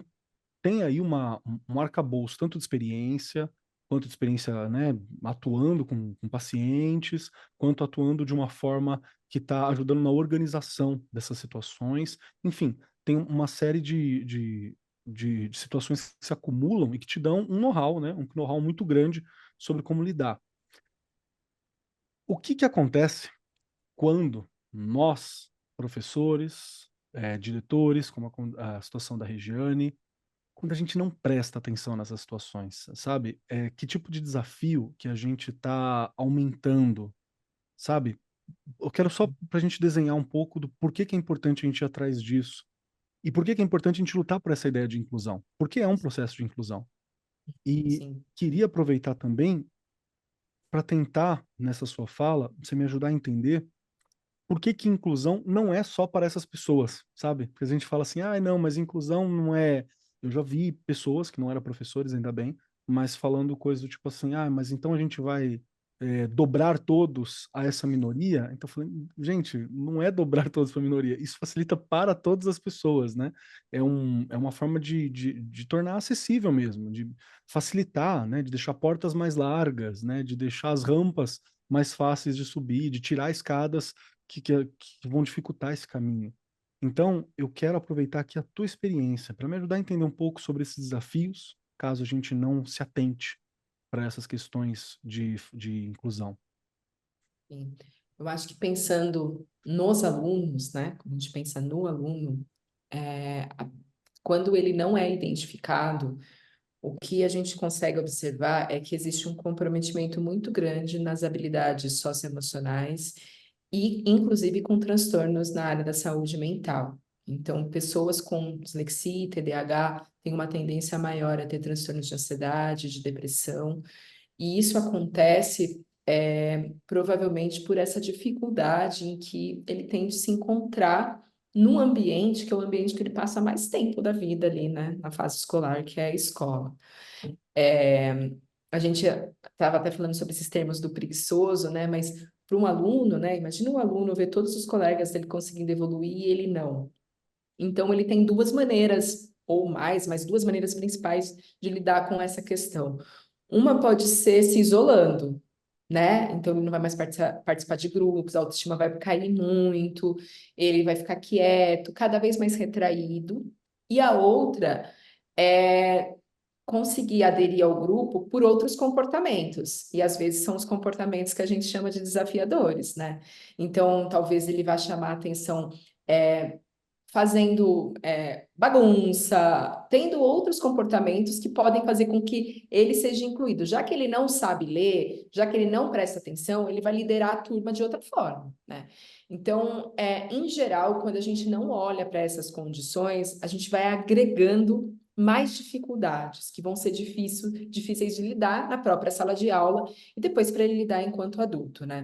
tem aí um arcabouço tanto de experiência, quanto de experiência, né, atuando com pacientes, quanto atuando de uma forma que está ajudando na organização dessas situações. Enfim, tem uma série de situações que se acumulam e que te dão um know-how, né, um know-how muito grande sobre como lidar. O que que acontece quando nós, professores, diretores, como a situação da Regiane, quando a gente não presta atenção nessas situações, sabe? Que tipo de desafio que a gente está aumentando, sabe? Eu quero só para a gente desenhar um pouco do porquê que é importante a gente ir atrás disso e por que que é importante a gente lutar por essa ideia de inclusão, porque é um processo de inclusão. E
Sim.
queria aproveitar também para tentar, nessa sua fala, você me ajudar a entender por que que inclusão não é só para essas pessoas, sabe? Porque a gente fala assim, ah, não, mas inclusão não é. Eu já vi pessoas que não eram professores, ainda bem, mas falando coisas do tipo assim, ah, mas então a gente vai dobrar todos a essa minoria. Então eu falei, gente, não é dobrar todos para a minoria, isso facilita para todas as pessoas, né? É uma forma de tornar acessível mesmo, de facilitar, né? De deixar portas mais largas, né? De deixar as rampas mais fáceis de subir, de tirar escadas que vão dificultar esse caminho. Então, eu quero aproveitar aqui a tua experiência para me ajudar a entender um pouco sobre esses desafios, caso a gente não se atente para essas questões de inclusão.
Sim. Eu acho que pensando nos alunos, né? Quando a gente pensa no aluno, quando ele não é identificado, o que a gente consegue observar é que existe um comprometimento muito grande nas habilidades socioemocionais e, inclusive, com transtornos na área da saúde mental. Então, pessoas com dislexia e TDAH têm uma tendência maior a ter transtornos de ansiedade, de depressão, e isso acontece provavelmente por essa dificuldade em que ele tem de se encontrar num ambiente que é o ambiente que ele passa mais tempo da vida ali, né, na fase escolar, que é a escola. A gente estava até falando sobre esses termos do preguiçoso, né, mas para um aluno, né, imagina um aluno ver todos os colegas dele conseguindo evoluir e ele não. Então, ele tem duas maneiras, ou mais, mas duas maneiras principais de lidar com essa questão. Uma pode ser se isolando, né? Então, ele não vai mais participar de grupos, a autoestima vai cair muito, ele vai ficar quieto, cada vez mais retraído. E a outra é conseguir aderir ao grupo por outros comportamentos. E às vezes são os comportamentos que a gente chama de desafiadores, né? Então, talvez ele vá chamar a atenção. Fazendo bagunça, tendo outros comportamentos que podem fazer com que ele seja incluído. Já que ele não sabe ler, já que ele não presta atenção, ele vai liderar a turma de outra forma, né? Então, em geral, quando a gente não olha para essas condições, a gente vai agregando mais dificuldades que vão ser difíceis de lidar na própria sala de aula e depois para ele lidar enquanto adulto, né?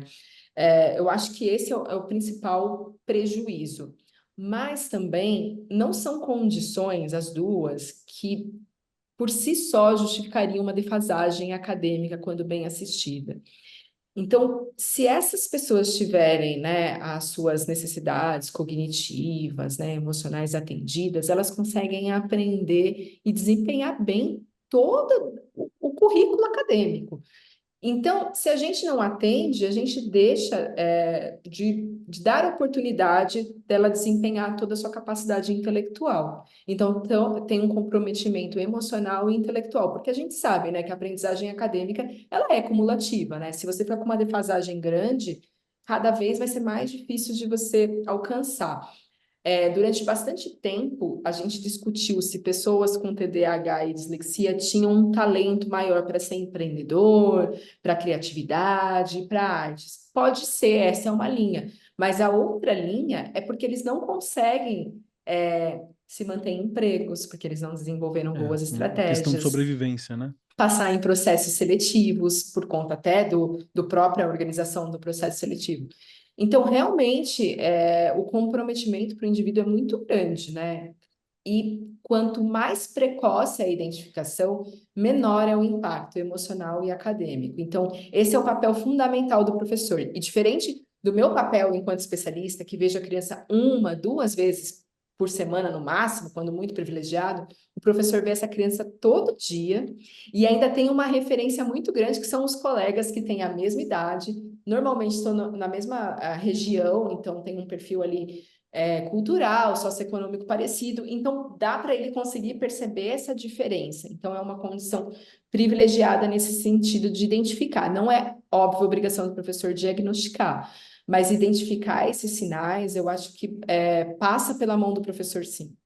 Eu acho que esse é o principal prejuízo. Mas também não são condições, as duas, que por si só justificariam uma defasagem acadêmica quando bem assistida. Então, se essas pessoas tiverem, né, as suas necessidades cognitivas, né, emocionais atendidas, elas conseguem aprender e desempenhar bem todo o currículo acadêmico. Então, se a gente não atende, a gente deixa de dar oportunidade dela desempenhar toda a sua capacidade intelectual. Então, tem um comprometimento emocional e intelectual, porque a gente sabe, né, que a aprendizagem acadêmica, ela é cumulativa, né? Se você ficar com uma defasagem grande, cada vez vai ser mais difícil de você alcançar. Durante bastante tempo, a gente discutiu se pessoas com TDAH e dislexia tinham um talento maior para ser empreendedor, para criatividade, para artes. Pode ser, essa é uma linha, mas a outra linha é porque eles não conseguem se manter em empregos, porque eles não desenvolveram boas
Questão de
estratégias,
sobrevivência, né?
passar em processos seletivos, por conta até do própria organização do processo seletivo. Então, realmente, o comprometimento para o indivíduo é muito grande, né? E quanto mais precoce a identificação, menor é o impacto emocional e acadêmico. Então, esse é o papel fundamental do professor. E diferente do meu papel enquanto especialista, que vejo a criança uma, duas vezes por semana no máximo, quando muito privilegiado, o professor vê essa criança todo dia e ainda tem uma referência muito grande, que são os colegas que têm a mesma idade, normalmente estão na mesma região, então tem um perfil ali cultural, socioeconômico parecido, então dá para ele conseguir perceber essa diferença. Então é uma condição privilegiada nesse sentido de identificar. Não é óbvio a obrigação do professor diagnosticar, Mas identificar esses sinais, eu acho que passa pela mão do professor, sim.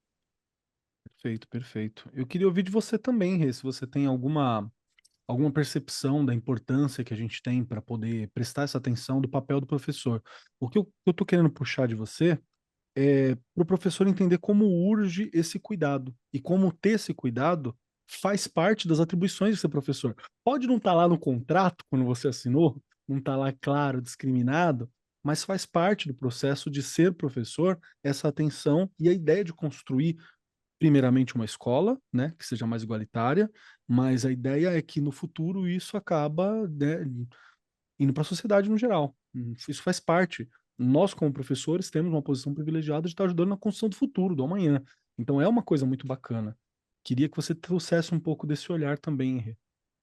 Perfeito, perfeito. Eu queria ouvir de você também, Rê, se você tem alguma percepção da importância que a gente tem para poder prestar essa atenção do papel do professor. O que eu tô querendo puxar de você é para o professor entender como urge esse cuidado e como ter esse cuidado faz parte das atribuições de ser professor. Pode não estar lá no contrato, quando você assinou, não está lá claro, discriminado, mas faz parte do processo de ser professor essa atenção e a ideia de construir primeiramente uma escola, né, que seja mais igualitária, mas a ideia é que no futuro isso acaba, né, indo para a sociedade no geral. Isso faz parte. Nós, como professores, temos uma posição privilegiada de estar ajudando na construção do futuro, do amanhã. Então é uma coisa muito bacana. Queria que você trouxesse um pouco desse olhar também, Henri.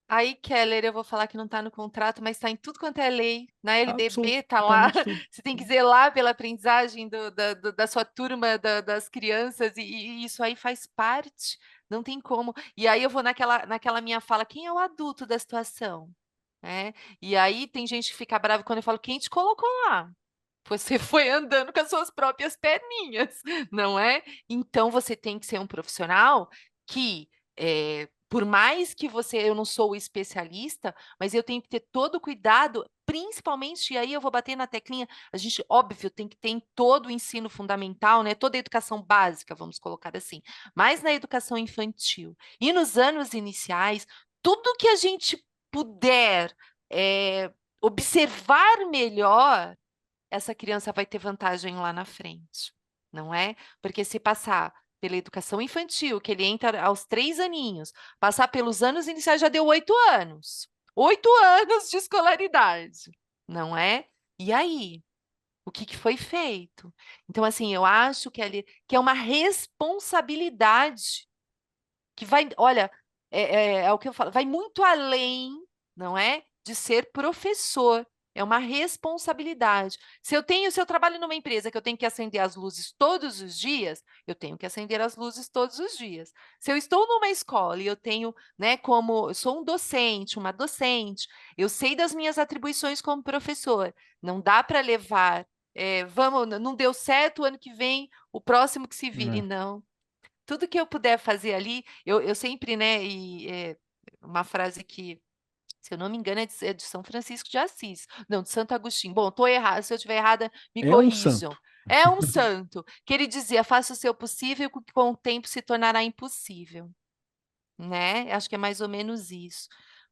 Aí, Keller, eu vou falar que não está no contrato, mas está em tudo quanto é lei. Na LDB está lá.
Absolutamente tudo.
Você tem que zelar pela aprendizagem da sua turma, das crianças, e isso aí faz parte. Não tem como. E aí eu vou naquela minha fala, quem é o adulto da situação? E aí tem gente que fica brava quando eu falo, quem te colocou lá? Você foi andando com as suas próprias perninhas, não é? Então você tem que ser um profissional que, por mais que eu não sou o especialista, mas eu tenho que ter todo o cuidado, principalmente, e aí eu vou bater na teclinha, a gente, óbvio, tem que ter em todo o ensino fundamental, né? Toda a educação básica, vamos colocar assim, mas na educação infantil e nos anos iniciais, tudo que a gente puder observar melhor, essa criança vai ter vantagem lá na frente, não é? Porque se passar pela educação infantil, que ele entra aos 3 aninhos, passar pelos anos iniciais, já deu 8 anos. 8 anos de escolaridade, não é? E aí? O que foi feito? Então, assim, eu acho que é uma responsabilidade que vai, olha, é o que eu falo, vai muito além, não é? De ser professor. É uma responsabilidade. Se eu trabalho numa empresa que eu tenho que acender as luzes todos os dias, eu tenho que acender as luzes todos os dias. Se eu estou numa escola e eu tenho, né, como eu sou um docente, uma docente, eu sei das minhas atribuições como professor. Não dá para levar, não deu certo, o ano que vem, o próximo que se vire, não. Tudo que eu puder fazer ali, eu sempre, né, uma frase que, se eu não me engano, é de São Francisco de Assis, não, de Santo Agostinho. Bom, estou errada, se eu estiver errada, me
É um
corrijam.
santo.
É um santo, que ele dizia, faça o seu possível, que com o tempo se tornará impossível, né? Acho que é mais ou menos isso.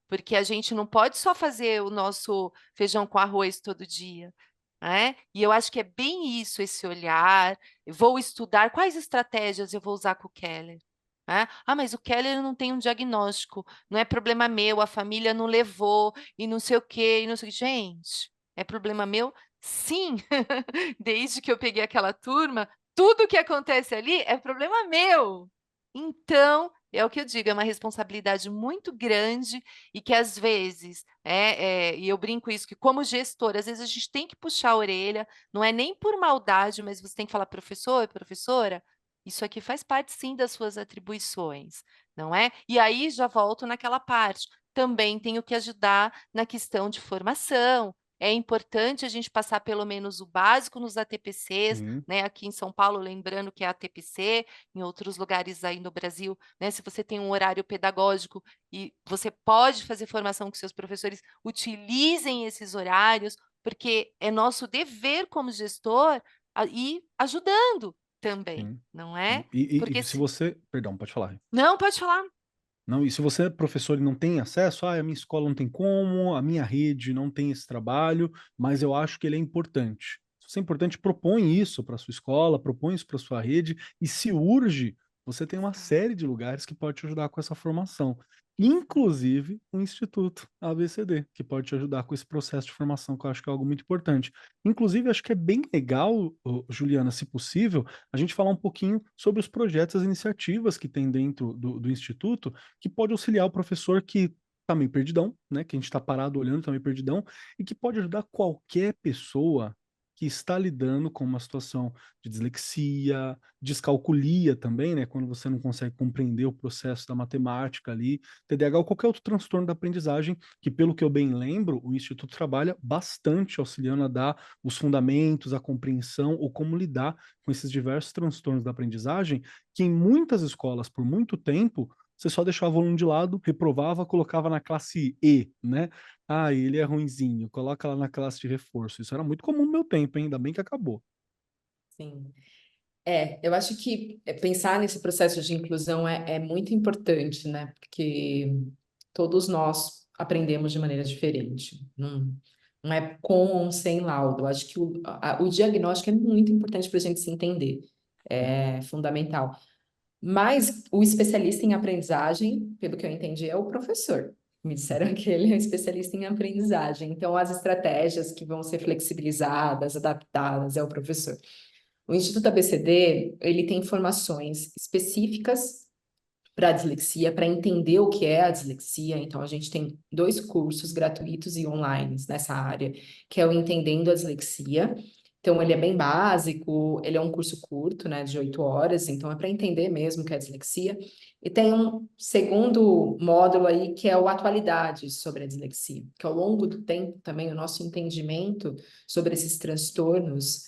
Porque a gente não pode só fazer o nosso feijão com arroz todo dia, né? E eu acho que é bem isso, esse olhar. Eu vou estudar quais estratégias eu vou usar com o Keller. Né? Ah, mas o Keller não tem um diagnóstico, não é problema meu, a família não levou e não sei o quê, e não sei o quê. Gente, é problema meu? Sim, desde que eu peguei aquela turma, tudo que acontece ali é problema meu. Então, é o que eu digo, é uma responsabilidade muito grande e que às vezes, e eu brinco isso, que como gestor, às vezes a gente tem que puxar a orelha, não é nem por maldade, mas você tem que falar, professor, professora, isso aqui faz parte sim das suas atribuições, não é? E aí já volto naquela parte, também tenho que ajudar na questão de formação. É importante a gente passar pelo menos o básico nos ATPCs,
Sim.
né? Aqui em São Paulo, lembrando que é ATPC, em outros lugares aí no Brasil, né? Se você tem um horário pedagógico e você pode fazer formação com seus professores, utilizem esses horários, porque é nosso dever como gestor ir ajudando também,
Sim,
não
sim.
é?
E
Porque
se você. Perdão, pode falar.
Não, pode falar.
Não, e se você é professor e não tem acesso, a minha escola não tem como, a minha rede não tem esse trabalho, mas eu acho que ele é importante. Se você é importante, propõe isso para sua escola, propõe isso para sua rede, e se urge, você tem uma série de lugares que pode te ajudar com essa formação. Inclusive o Instituto ABCD, que pode te ajudar com esse processo de formação, que eu acho que é algo muito importante. Inclusive, acho que é bem legal, Juliana, se possível, a gente falar um pouquinho sobre os projetos, as iniciativas que tem dentro do Instituto, que pode auxiliar o professor que está meio perdidão, né? Que a gente está parado olhando, está meio perdidão, e que pode ajudar qualquer pessoa que está lidando com uma situação de dislexia, descalculia também, né? Quando você não consegue compreender o processo da matemática ali, TDAH ou qualquer outro transtorno da aprendizagem, que pelo que eu bem lembro, o Instituto trabalha bastante auxiliando a dar os fundamentos, a compreensão ou como lidar com esses diversos transtornos da aprendizagem, que em muitas escolas, por muito tempo, você só deixava o aluno de lado, reprovava, colocava na classe E, né? Ah, ele é ruinzinho, coloca lá na classe de reforço. Isso era muito comum no meu tempo, hein? Ainda bem que acabou.
Sim. Eu acho que pensar nesse processo de inclusão é muito importante, né? Porque todos nós aprendemos de maneira diferente. Não é com ou sem laudo. Eu acho que o diagnóstico é muito importante para a gente se entender. É fundamental. Mas o especialista em aprendizagem, pelo que eu entendi, é o professor. Me disseram que ele é um especialista em aprendizagem. Então, as estratégias que vão ser flexibilizadas, adaptadas, é o professor. O Instituto ABCD, ele tem formações específicas para a dislexia, para entender o que é a dislexia. Então, a gente tem 2 cursos gratuitos e online nessa área, que é o Entendendo a Dislexia. Então, ele é bem básico, ele é um curso curto, né, de 8 horas, então é para entender mesmo o que é a dislexia. E tem um segundo módulo aí, que é o Atualidades sobre a dislexia, que ao longo do tempo também o nosso entendimento sobre esses transtornos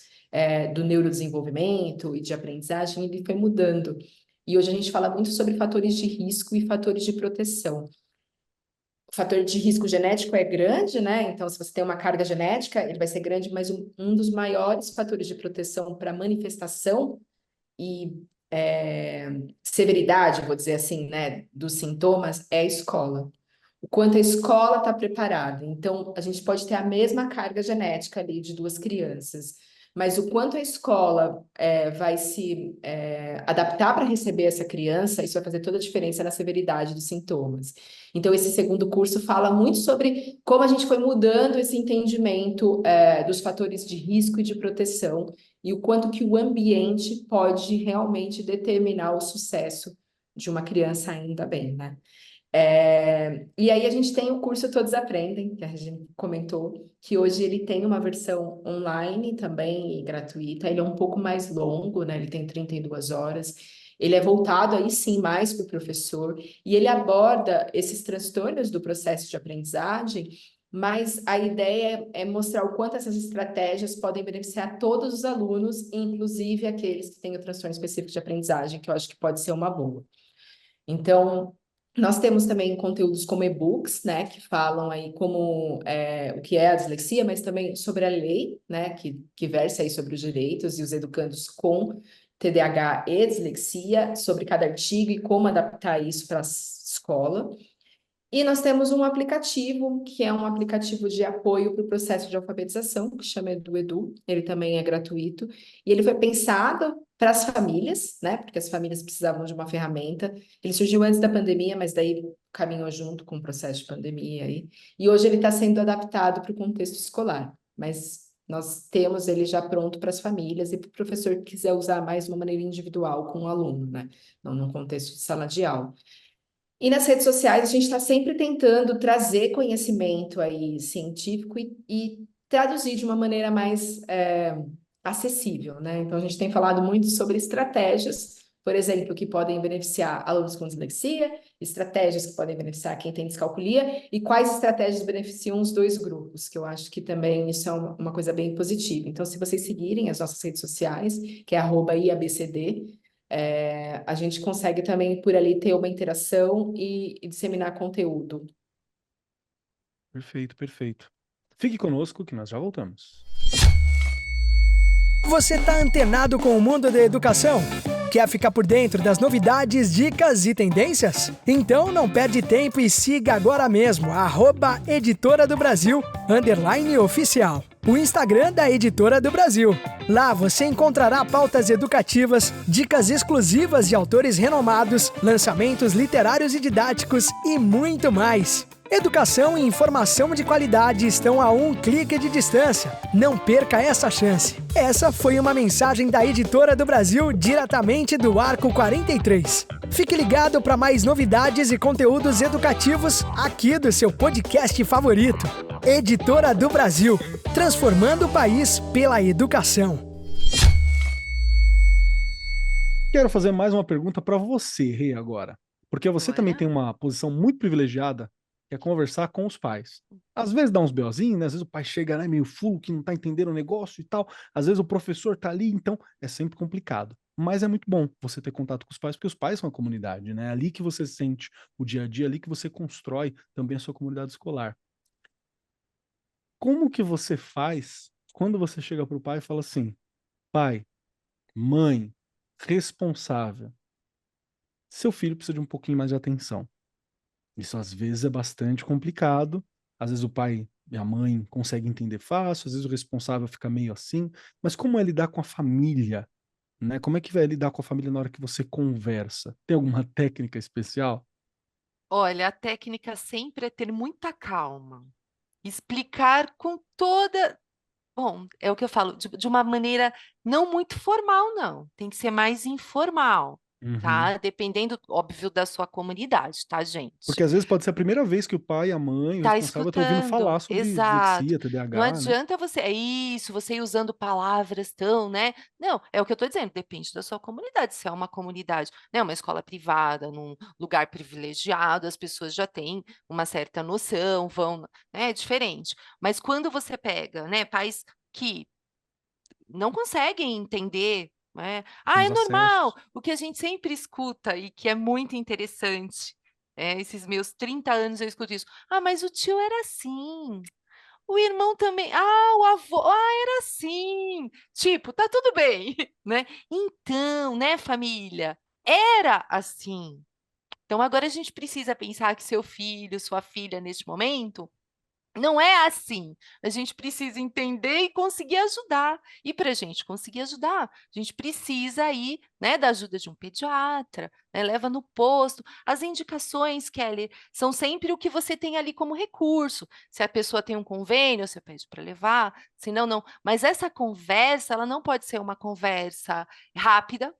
do neurodesenvolvimento e de aprendizagem, ele foi mudando. E hoje a gente fala muito sobre fatores de risco e fatores de proteção. O fator de risco genético é grande, né? Então, se você tem uma carga genética, ele vai ser grande, mas um dos maiores fatores de proteção para manifestação e severidade, vou dizer assim, né, dos sintomas é a escola. O quanto a escola está preparada. Então, a gente pode ter a mesma carga genética ali de 2 crianças, mas o quanto a escola vai se adaptar para receber essa criança, isso vai fazer toda a diferença na severidade dos sintomas. Então, esse segundo curso fala muito sobre como a gente foi mudando esse entendimento dos fatores de risco e de proteção e o quanto que o ambiente pode realmente determinar o sucesso de uma criança ainda bem, né? E aí a gente tem o curso Todos Aprendem, que a gente comentou, que hoje ele tem uma versão online também e gratuita, ele é um pouco mais longo, né? Ele tem 32 horas, ele é voltado aí sim mais para o professor, e ele aborda esses transtornos do processo de aprendizagem, mas a ideia é mostrar o quanto essas estratégias podem beneficiar todos os alunos, inclusive aqueles que têm o transtorno específico de aprendizagem, que eu acho que pode ser uma boa. Então, nós temos também conteúdos como e-books, né, que falam aí como o que é a dislexia, mas também sobre a lei, né, que versa aí sobre os direitos e os educandos com TDAH e dislexia, sobre cada artigo e como adaptar isso para a escola. E nós temos um aplicativo, que é um aplicativo de apoio para o processo de alfabetização, que chama Edu. Ele também é gratuito. E ele foi pensado para as famílias, né? Porque as famílias precisavam de uma ferramenta. Ele surgiu antes da pandemia, mas daí caminhou junto com o processo de pandemia aí. E hoje ele está sendo adaptado para o contexto escolar. Mas nós temos ele já pronto para as famílias e para o professor que quiser usar mais de uma maneira individual com o aluno, né? Não no contexto de sala de aula. E nas redes sociais a gente está sempre tentando trazer conhecimento aí científico e traduzir de uma maneira mais acessível, né? Então a gente tem falado muito sobre estratégias, por exemplo, que podem beneficiar alunos com dislexia, estratégias que podem beneficiar quem tem descalculia e quais estratégias beneficiam os 2 grupos, que eu acho que também isso é uma coisa bem positiva. Então, se vocês seguirem as nossas redes sociais, que é @iabcd, a gente consegue também por ali ter uma interação e disseminar conteúdo.
Perfeito, perfeito. Fique conosco que nós já voltamos.
Você está antenado com o mundo da educação? Quer ficar por dentro das novidades, dicas e tendências? Então não perde tempo e siga agora mesmo @Editora do Brasil _oficial, o Instagram da Editora do Brasil. Lá você encontrará pautas educativas, dicas exclusivas de autores renomados, lançamentos literários e didáticos e muito mais. Educação e informação de qualidade estão a um clique de distância. Não perca essa chance. Essa foi uma mensagem da Editora do Brasil diretamente do Arco 43. Fique ligado para mais novidades e conteúdos educativos aqui do seu podcast favorito. Editora do Brasil, transformando o país pela educação.
Quero fazer mais uma pergunta para você, Rê, agora. Porque você também
Bora.
tem uma posição muito privilegiada, que é conversar com os pais. Às vezes dá uns BOzinhos, né? Às vezes o pai chega, né, meio full, que não tá entendendo o negócio e tal. Às vezes o professor tá ali, então é sempre complicado. Mas é muito bom você ter contato com os pais, porque os pais são a comunidade, né? É ali que você sente o dia a dia, ali que você constrói também a sua comunidade escolar. Como que você faz quando você chega pro pai e fala assim: pai, mãe, responsável, seu filho precisa de um pouquinho mais de atenção. Isso às vezes é bastante complicado. Às vezes o pai e a mãe conseguem entender fácil, às vezes o responsável fica meio assim. Mas como é lidar com a família, né? Como é que vai lidar com a família na hora que você conversa? Tem alguma técnica especial?
Olha, a técnica sempre é ter muita calma. Explicar com toda. Bom, é o que eu falo, de uma maneira não muito formal, não. Tem que ser mais informal,
Uhum.
tá? Dependendo, óbvio, da sua comunidade, tá, gente?
Porque às vezes pode ser a primeira vez que o pai, a mãe, o
Tá
responsável estão ouvindo falar
escutando,
sobre
exato.
dislexia,
Não
TDAH, né?
adianta você, é isso, você ir usando palavras tão, né? Não, é o que eu estou dizendo, depende da sua comunidade. Se é uma comunidade, né, uma escola privada, num lugar privilegiado, as pessoas já têm uma certa noção, vão, né, é diferente. Mas quando você pega, né, pais que não conseguem entender, né?
Tem
Ah, é
os
normal.
acessos.
O que a gente sempre escuta e que é muito interessante, esses meus 30 anos eu escuto isso. Ah, mas o tio era assim. O irmão também. Ah, o avô. Ah, era assim. Tipo, tá tudo bem, né? Então, né, família? Era assim. Então agora a gente precisa pensar que seu filho, sua filha, neste momento não é assim. A gente precisa entender e conseguir ajudar. E para a gente conseguir ajudar, a gente precisa ir, né, da ajuda de um pediatra, né, leva no posto. As indicações, Kelly, são sempre o que você tem ali como recurso. Se a pessoa tem um convênio, você pede para levar, se não, não. Mas essa conversa, ela não pode ser uma conversa rápida,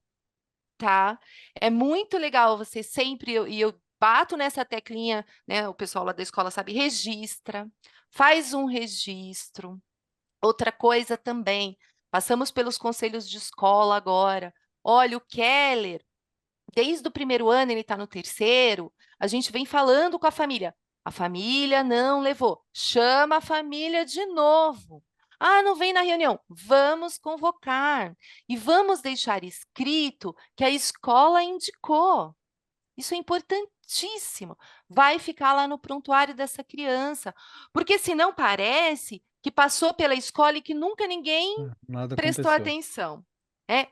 tá? É muito legal você sempre, e eu bato nessa teclinha, né? O pessoal lá da escola sabe, registra, faz um registro. Outra coisa também, passamos pelos conselhos de escola agora. Olha, o Keller, desde o primeiro ano, ele está no terceiro, a gente vem falando com a família. A família não levou. Chama a família de novo. Ah, não vem na reunião. Vamos convocar. E vamos deixar escrito que a escola indicou. Isso é importantíssimo. Vai ficar lá no prontuário dessa criança. Porque senão parece que passou pela escola e que nunca ninguém
Nada
prestou
aconteceu.
atenção.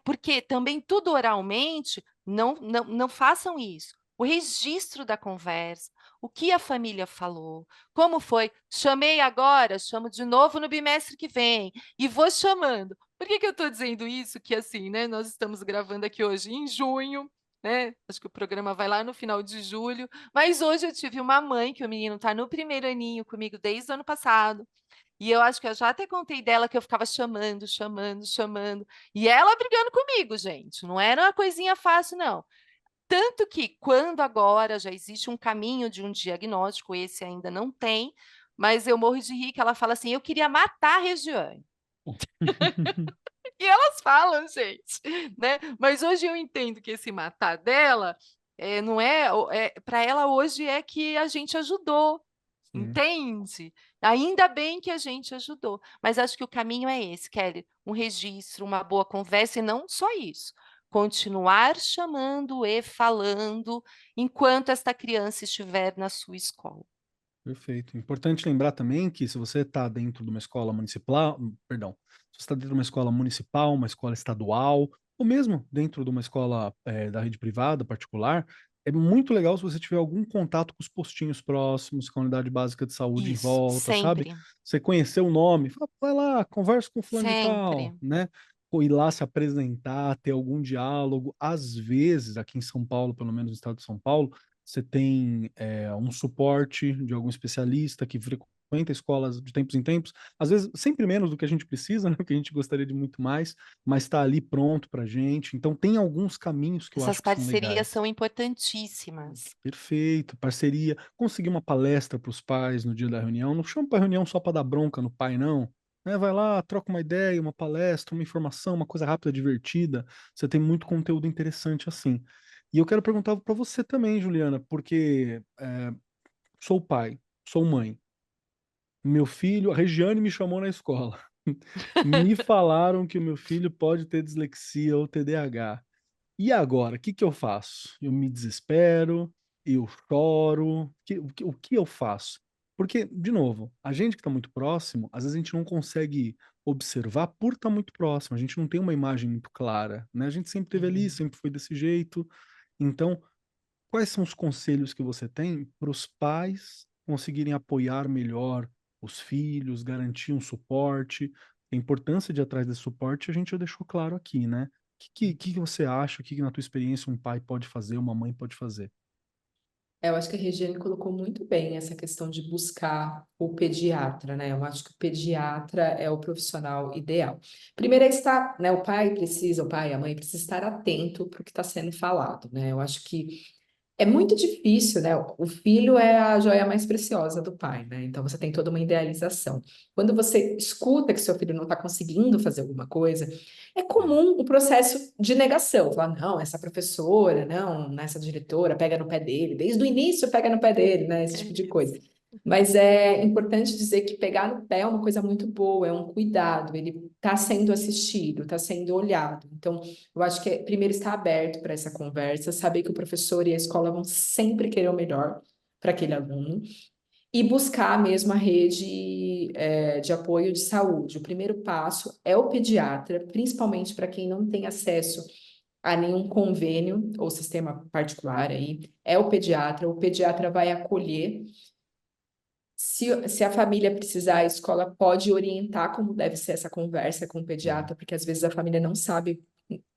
Porque também tudo oralmente, não façam isso. O registro da conversa, o que a família falou, como foi, chamei agora, chamo de novo no bimestre que vem, e vou chamando. Por que eu estou dizendo isso? Que assim, né? Nós estamos gravando aqui hoje em junho, né? Acho que o programa vai lá no final de julho, mas hoje eu tive uma mãe, que o menino está no primeiro aninho comigo desde o ano passado, e eu acho que eu já até contei dela que eu ficava chamando, chamando, chamando. E ela brigando comigo, gente. Não era uma coisinha fácil, não. Tanto que, quando agora já existe um caminho de um diagnóstico, esse ainda não tem, mas eu morro de rir que ela fala assim: eu queria matar a Regiane. E elas falam, gente, né? Mas hoje eu entendo que esse matar dela não é, para ela hoje é que a gente ajudou.
Sim.
Entende? Ainda bem que a gente ajudou, mas acho que o caminho é esse, Kelly, um registro, uma boa conversa e não só isso, continuar chamando e falando enquanto esta criança estiver na sua escola.
Perfeito. Importante lembrar também que se você está dentro de uma escola municipal, perdão, se você está dentro de uma escola municipal, uma escola estadual, ou mesmo dentro de uma escola da rede privada, particular, é muito legal se você tiver algum contato com os postinhos próximos, com a unidade básica de saúde em
Isso,
volta, sabe?
sempre,
Você conhecer o nome, fala, vai lá, conversa com fulano de tal,
sempre.
né? Ou ir lá se apresentar, ter algum diálogo. Às vezes, aqui em São Paulo, pelo menos no estado de São Paulo, Você tem um suporte de algum especialista que frequenta escolas de tempos em tempos, às vezes sempre menos do que a gente precisa, né? Que a gente gostaria de muito mais, mas está ali pronto para a gente. Então tem alguns caminhos que eu
Essas
acho que são
parcerias
legais.
são importantíssimas.
Perfeito, parceria, conseguir uma palestra para os pais no dia da reunião, não chama para reunião só para dar bronca no pai, não. Né? Vai lá, troca uma ideia, uma palestra, uma informação, uma coisa rápida, divertida. Você tem muito conteúdo interessante assim. E eu quero perguntar para você também, Juliana, porque sou pai, sou mãe. Meu filho, a Regiane me chamou na escola. Me falaram que o meu filho pode ter dislexia ou TDAH. E agora, o que que eu faço? Eu me desespero, eu choro, o que eu faço? Porque, de novo, a gente que está muito próximo, às vezes a gente não consegue observar por estar muito próximo, a gente não tem uma imagem muito clara, né? A gente sempre teve ali,
Uhum.
sempre foi desse jeito. Então, quais são os conselhos que você tem para os pais conseguirem apoiar melhor os filhos, garantir um suporte? A importância de ir atrás desse suporte a gente já deixou claro aqui, né? O que você acha? O que, na tua experiência, um pai pode fazer, uma mãe pode fazer?
Eu acho que a Regiane colocou muito bem essa questão de buscar o pediatra, né? Eu acho que o pediatra é o profissional ideal. Primeiro é estar, né? O pai, a mãe precisa estar atento para o que está sendo falado, né? Eu acho que é muito difícil, né? O filho é a joia mais preciosa do pai, né? Então você tem toda uma idealização. Quando você escuta que seu filho não está conseguindo fazer alguma coisa, é comum o processo de negação. Falar, não, essa professora, não, essa diretora, pega no pé dele. Desde o início pega no pé dele, né? Esse
É
tipo de
isso.
coisa. Mas é importante dizer que pegar no pé é uma coisa muito boa, é um cuidado, ele está sendo assistido, está sendo olhado. Então, eu acho que é, primeiro estar aberto para essa conversa, saber que o professor e a escola vão sempre querer o melhor para aquele aluno e buscar mesmo a rede de apoio de saúde. O primeiro passo é o pediatra, principalmente para quem não tem acesso a nenhum convênio ou sistema particular aí, é o pediatra vai acolher. Se a família precisar, a escola pode orientar como deve ser essa conversa com o pediatra, porque às vezes a família não sabe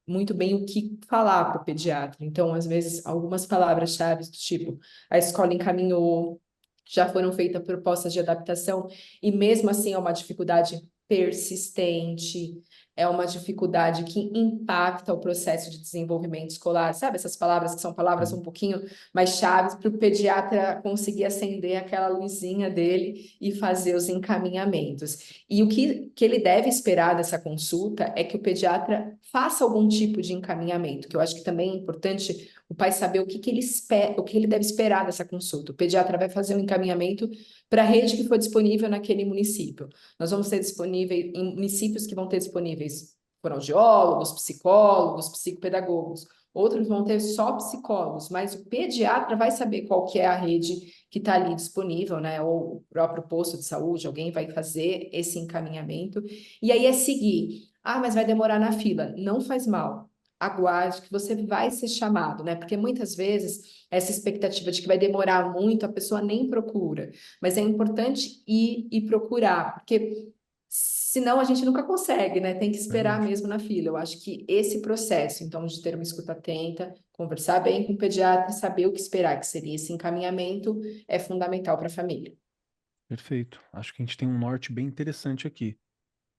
muito bem o que falar para o pediatra. Então, às vezes, algumas palavras-chave do tipo, a escola encaminhou, já foram feitas propostas de adaptação, e mesmo assim é uma dificuldade persistente, é uma dificuldade que impacta o processo de desenvolvimento escolar, sabe? Essas palavras que são palavras
Sim.
um pouquinho mais chaves para o pediatra conseguir acender aquela luzinha dele e fazer os encaminhamentos. E o que ele deve esperar dessa consulta é que o pediatra faça algum tipo de encaminhamento, que eu acho que também é importante o pai saber o que ele espera, o que ele deve esperar dessa consulta. O pediatra vai fazer um encaminhamento para a rede que for disponível naquele município. Nós vamos ter disponíveis em municípios que vão ter disponíveis fonoaudiólogos, psicólogos, psicopedagogos. Outros vão ter só psicólogos, mas o pediatra vai saber qual que é a rede que está ali disponível, né? Ou o próprio posto de saúde, alguém vai fazer esse encaminhamento. E aí é seguir. Ah, mas vai demorar na fila. Não faz mal. Aguarde que você vai ser chamado, né? Porque muitas vezes essa expectativa de que vai demorar muito, a pessoa nem procura. Mas é importante ir e procurar, porque senão a gente nunca consegue, né? Tem que esperar
Verdade.
mesmo na fila. Eu acho que esse processo, então, de ter uma escuta atenta, conversar bem com o pediatra, saber o que esperar, que seria esse encaminhamento, é fundamental para a família.
Perfeito. Acho que a gente tem um norte bem interessante aqui.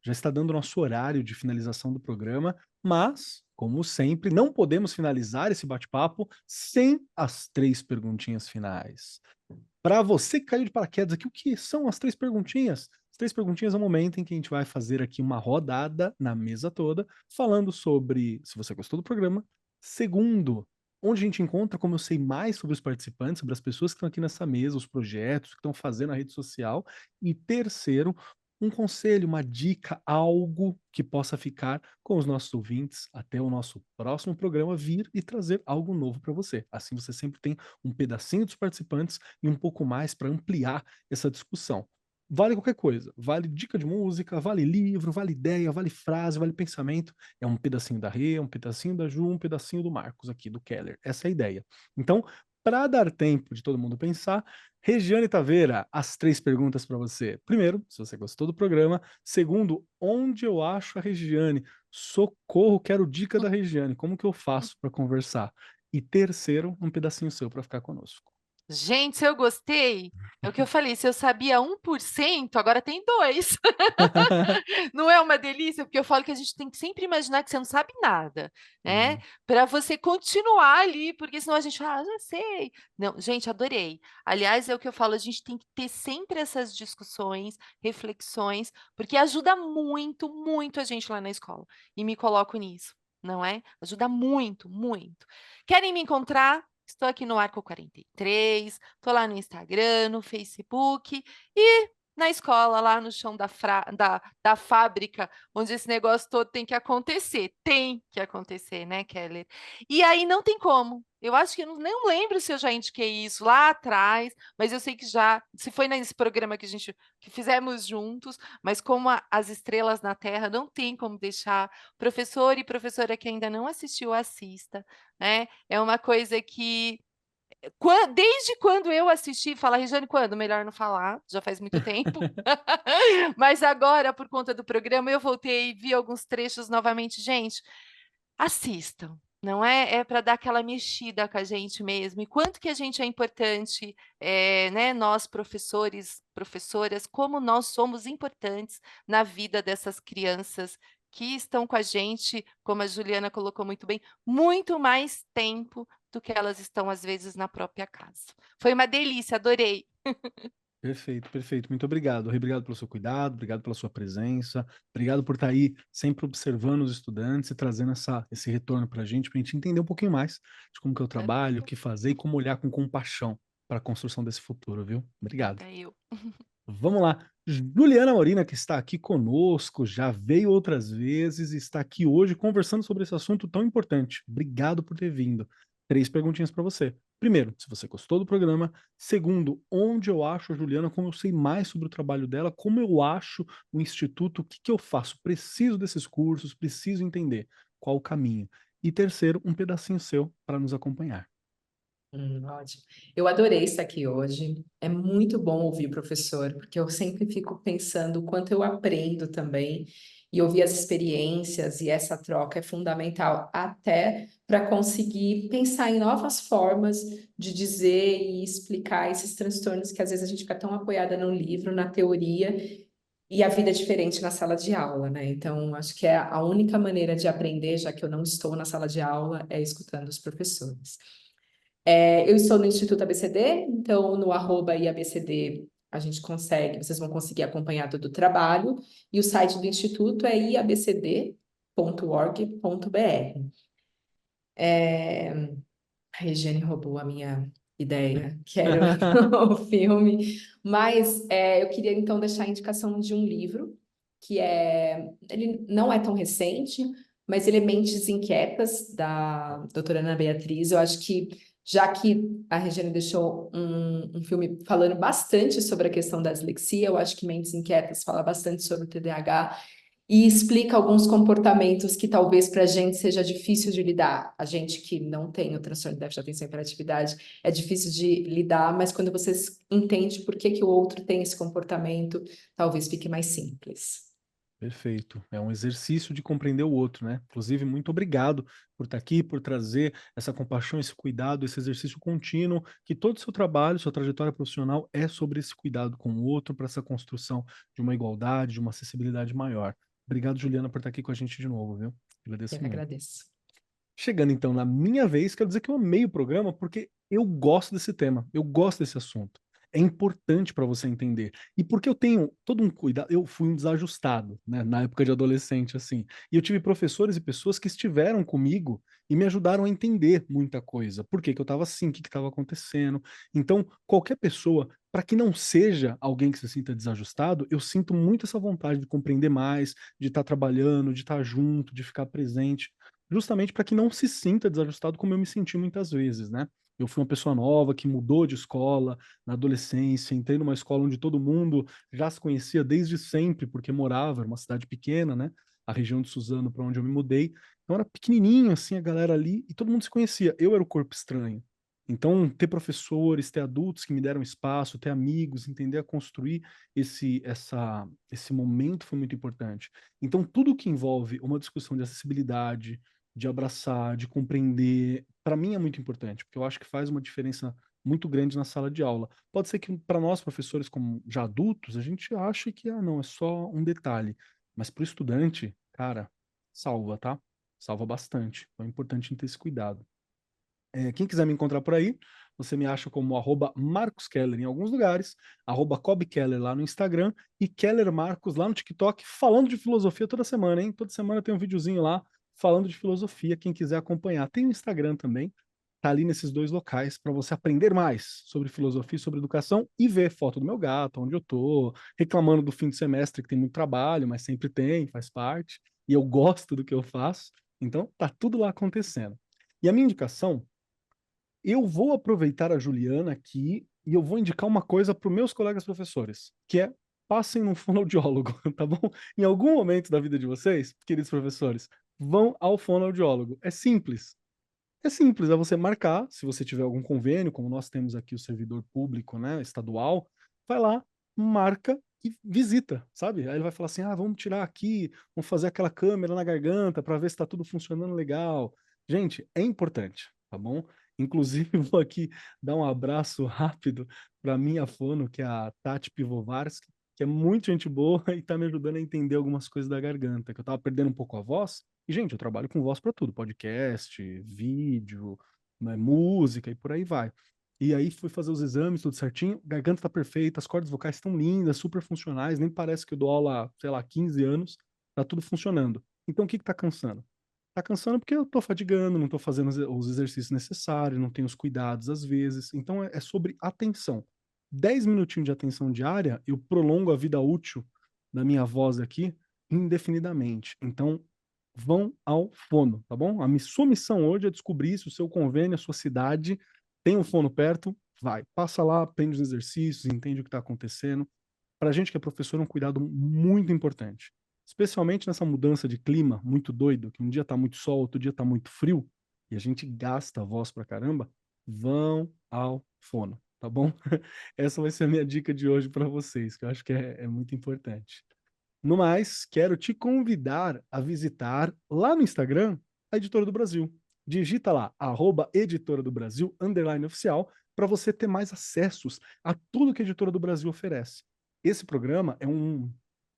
Já está dando nosso horário de finalização do programa, mas, como sempre, não podemos finalizar esse bate-papo sem as três perguntinhas finais. Para você que caiu de paraquedas aqui, o que são as três perguntinhas? As três perguntinhas é o momento em que a gente vai fazer aqui uma rodada na mesa toda, falando sobre se você gostou do programa. Segundo, onde a gente encontra como eu sei mais sobre os participantes, sobre as pessoas que estão aqui nessa mesa, os projetos que estão fazendo na rede social. E terceiro, um conselho, uma dica, algo que possa ficar com os nossos ouvintes até o nosso próximo programa vir e trazer algo novo para você. Assim você sempre tem um pedacinho dos participantes e um pouco mais para ampliar essa discussão. Vale qualquer coisa, vale dica de música, vale livro, vale ideia, vale frase, vale pensamento. É um pedacinho da Rê, um pedacinho da Ju, um pedacinho do Marcos aqui, do Keller. Essa é a ideia. Então, para dar tempo de todo mundo pensar, Regiane Taveira, as três perguntas para você. Primeiro, se você gostou do programa. Segundo, onde eu acho a Regiane? Socorro, quero dica da Regiane. Como que eu faço para conversar? E terceiro, um pedacinho seu para ficar conosco.
Gente, se eu gostei, é o que eu falei, se eu sabia 1%, agora tem 2. Não é uma delícia? Porque eu falo que a gente tem que sempre imaginar que você não sabe nada, né? Para você continuar ali, porque senão a gente fala, já sei. Não, gente, adorei. Aliás, é o que eu falo, a gente tem que ter sempre essas discussões, reflexões, porque ajuda muito, muito a gente lá na escola. E me coloco nisso, não é? Ajuda muito, muito. Querem me encontrar? Estou aqui no Arco 43, estou lá no Instagram, no Facebook e na escola, lá no chão da fábrica, onde esse negócio todo tem que acontecer. Tem que acontecer, né, Keller? E aí não tem como. Eu acho que eu não lembro se eu já indiquei isso lá atrás, mas eu sei que já, se foi nesse programa que fizemos juntos, mas como as estrelas na Terra, não tem como deixar professor e professora que ainda não assistiu, assista, né? É uma coisa que desde quando eu assisti, fala, Regiane, quando? Melhor não falar, já faz muito tempo. Mas agora, por conta do programa, eu voltei e vi alguns trechos novamente. Gente, assistam, não é? É para dar aquela mexida com a gente mesmo. E quanto que a gente é importante, né? Nós, professores, professoras, como nós somos importantes na vida dessas crianças que estão com a gente, como a Juliana colocou muito bem, muito mais tempo do que elas estão, às vezes, na própria casa. Foi uma delícia, adorei.
Perfeito, perfeito. Muito obrigado. Obrigado pelo seu cuidado, obrigado pela sua presença, obrigado por estar aí sempre observando os estudantes e trazendo esse retorno para a gente entender um pouquinho mais de como que é o trabalho, o que fazer e como olhar com compaixão para a construção desse futuro, viu? Obrigado.
Até eu.
Vamos lá. Juliana Morina, que está aqui conosco, já veio outras vezes e está aqui hoje conversando sobre esse assunto tão importante. Obrigado por ter vindo. 3 perguntinhas para você. Primeiro, se você gostou do programa. Segundo, onde eu acho a Juliana, como eu sei mais sobre o trabalho dela, como eu acho o Instituto, o que que eu faço? Preciso desses cursos, preciso entender qual o caminho. E terceiro, um pedacinho seu para nos acompanhar.
Ótimo. Eu adorei estar aqui hoje. É muito bom ouvir o professor, porque eu sempre fico pensando o quanto eu aprendo também, e ouvir as experiências e essa troca é fundamental até para conseguir pensar em novas formas de dizer e explicar esses transtornos que às vezes a gente fica tão apoiada no livro, na teoria, e a vida é diferente na sala de aula, né? Então, acho que é a única maneira de aprender, já que eu não estou na sala de aula, é escutando os professores. Eu estou no Instituto ABCD, então no @iabcd vocês vão conseguir acompanhar todo o trabalho, e o site do Instituto é iabcd.org.br. A Regiane roubou a minha ideia, que era o filme, mas eu queria então deixar a indicação de um livro, ele não é tão recente, mas ele é Mentes Inquietas, da doutora Ana Beatriz. Eu acho que, já que a Regiane deixou um filme falando bastante sobre a questão da dislexia, eu acho que Mentes Inquietas fala bastante sobre o TDAH, e explica alguns comportamentos que talvez para a gente seja difícil de lidar. A gente que não tem o transtorno de déficit de atenção e hiperatividade é difícil de lidar, mas quando você entende por que o outro tem esse comportamento, talvez fique mais simples.
Perfeito. É um exercício de compreender o outro, né? Inclusive, muito obrigado por estar aqui, por trazer essa compaixão, esse cuidado, esse exercício contínuo, que todo o seu trabalho, sua trajetória profissional é sobre esse cuidado com o outro, para essa construção de uma igualdade, de uma acessibilidade maior. Obrigado, Juliana, por estar aqui com a gente de novo, viu?
Eu
Agradeço
que
muito.
agradeço.
Chegando então na minha vez, quero dizer que eu amei o programa porque eu gosto desse tema, eu gosto desse assunto. É importante para você entender. E porque eu tenho todo um cuidado, eu fui um desajustado, né, na época de adolescente, assim. E eu tive professores e pessoas que estiveram comigo e me ajudaram a entender muita coisa. Por que que eu estava assim, o que estava acontecendo. Então, qualquer pessoa, para que não seja alguém que se sinta desajustado, eu sinto muito essa vontade de compreender mais, de estar trabalhando, de estar junto, de ficar presente, justamente para que não se sinta desajustado como eu me senti muitas vezes, né? Eu fui uma pessoa nova que mudou de escola na adolescência, entrei numa escola onde todo mundo já se conhecia desde sempre, porque morava, era uma cidade pequena, né? A região de Suzano, para onde eu me mudei. Então era pequenininho, assim, a galera ali, e todo mundo se conhecia. Eu era o corpo estranho. Então, ter professores, ter adultos que me deram espaço, ter amigos, entender a construir esse momento foi muito importante. Então, tudo que envolve uma discussão de acessibilidade, de abraçar, de compreender, para mim é muito importante, porque eu acho que faz uma diferença muito grande na sala de aula. Pode ser que para nós, professores, como já adultos, a gente ache que, não, é só um detalhe. Mas para o estudante, cara, salva, tá? Salva bastante. Então é importante ter esse cuidado. Quem quiser me encontrar por aí, você me acha como @MarcosKeller em alguns lugares, @CobKeller lá no Instagram e Keller Marcos lá no TikTok, falando de filosofia toda semana, hein? Toda semana tem um videozinho lá falando de filosofia, quem quiser acompanhar. Tem o Instagram também, tá ali nesses 2 locais para você aprender mais sobre filosofia e sobre educação e ver foto do meu gato, onde eu tô, reclamando do fim de semestre que tem muito trabalho, mas sempre tem, faz parte, e eu gosto do que eu faço, então tá tudo lá acontecendo. E a minha indicação, eu vou aproveitar a Juliana aqui e eu vou indicar uma coisa para os meus colegas professores, que é passem num fonoaudiólogo, tá bom? Em algum momento da vida de vocês, queridos professores, vão ao fonoaudiólogo. É simples. É simples, é você marcar, se você tiver algum convênio, como nós temos aqui o servidor público, né, estadual, vai lá, marca e visita, sabe? Aí ele vai falar assim, vamos tirar aqui, vamos fazer aquela câmera na garganta para ver se está tudo funcionando legal. Gente, é importante, tá bom? Inclusive, vou aqui dar um abraço rápido para minha fono, que é a Tati Pivovarsky, que é muito gente boa e está me ajudando a entender algumas coisas da garganta, que eu estava perdendo um pouco a voz. E, gente, eu trabalho com voz para tudo, podcast, vídeo, né, música e por aí vai. E aí fui fazer os exames, tudo certinho, garganta tá perfeita, as cordas vocais estão lindas, super funcionais, nem parece que eu dou aula há, sei lá, 15 anos, tá tudo funcionando. Então o que que tá cansando? Tá cansando porque eu tô fadigando, não tô fazendo os exercícios necessários, não tenho os cuidados às vezes. Então é sobre atenção. 10 minutinhos de atenção diária, eu prolongo a vida útil da minha voz aqui indefinidamente. Então, vão ao fono, tá bom? Sua missão hoje é descobrir se o seu convênio, a sua cidade, tem um fono perto, vai, passa lá, aprende os exercícios, entende o que está acontecendo. Para a gente que é professor, é um cuidado muito importante. Especialmente nessa mudança de clima muito doido, que um dia tá muito sol, outro dia tá muito frio, e a gente gasta a voz pra caramba, vão ao fono, tá bom? Essa vai ser a minha dica de hoje para vocês, que eu acho que é muito importante. No mais, quero te convidar a visitar lá no Instagram a Editora do Brasil. Digita lá, @Editora do Brasil, _oficial, para você ter mais acessos a tudo que a Editora do Brasil oferece. Esse programa é um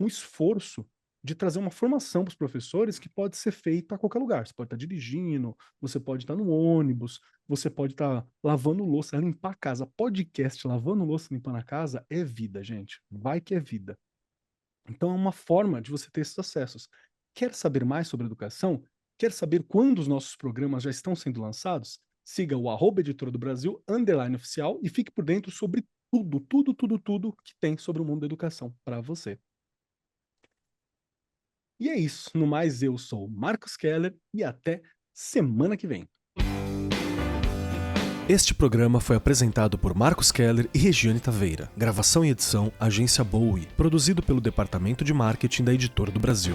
esforço de trazer uma formação para os professores que pode ser feita a qualquer lugar. Você pode estar dirigindo, você pode estar no ônibus, você pode estar lavando louça, limpar a casa. Podcast, lavando louça, limpando a casa é vida, gente. Vai que é vida. Então é uma forma de você ter esses acessos. Quer saber mais sobre educação? Quer saber quando os nossos programas já estão sendo lançados? Siga o @Editora do Brasil, _oficial e fique por dentro sobre tudo que tem sobre o mundo da educação para você. E é isso. No mais, eu sou Marcos Keller e até semana que vem.
Este programa foi apresentado por Marcos Keller e Regiane Taveira. Gravação e edição, Agência Bowie. Produzido pelo Departamento de Marketing da Editora do Brasil.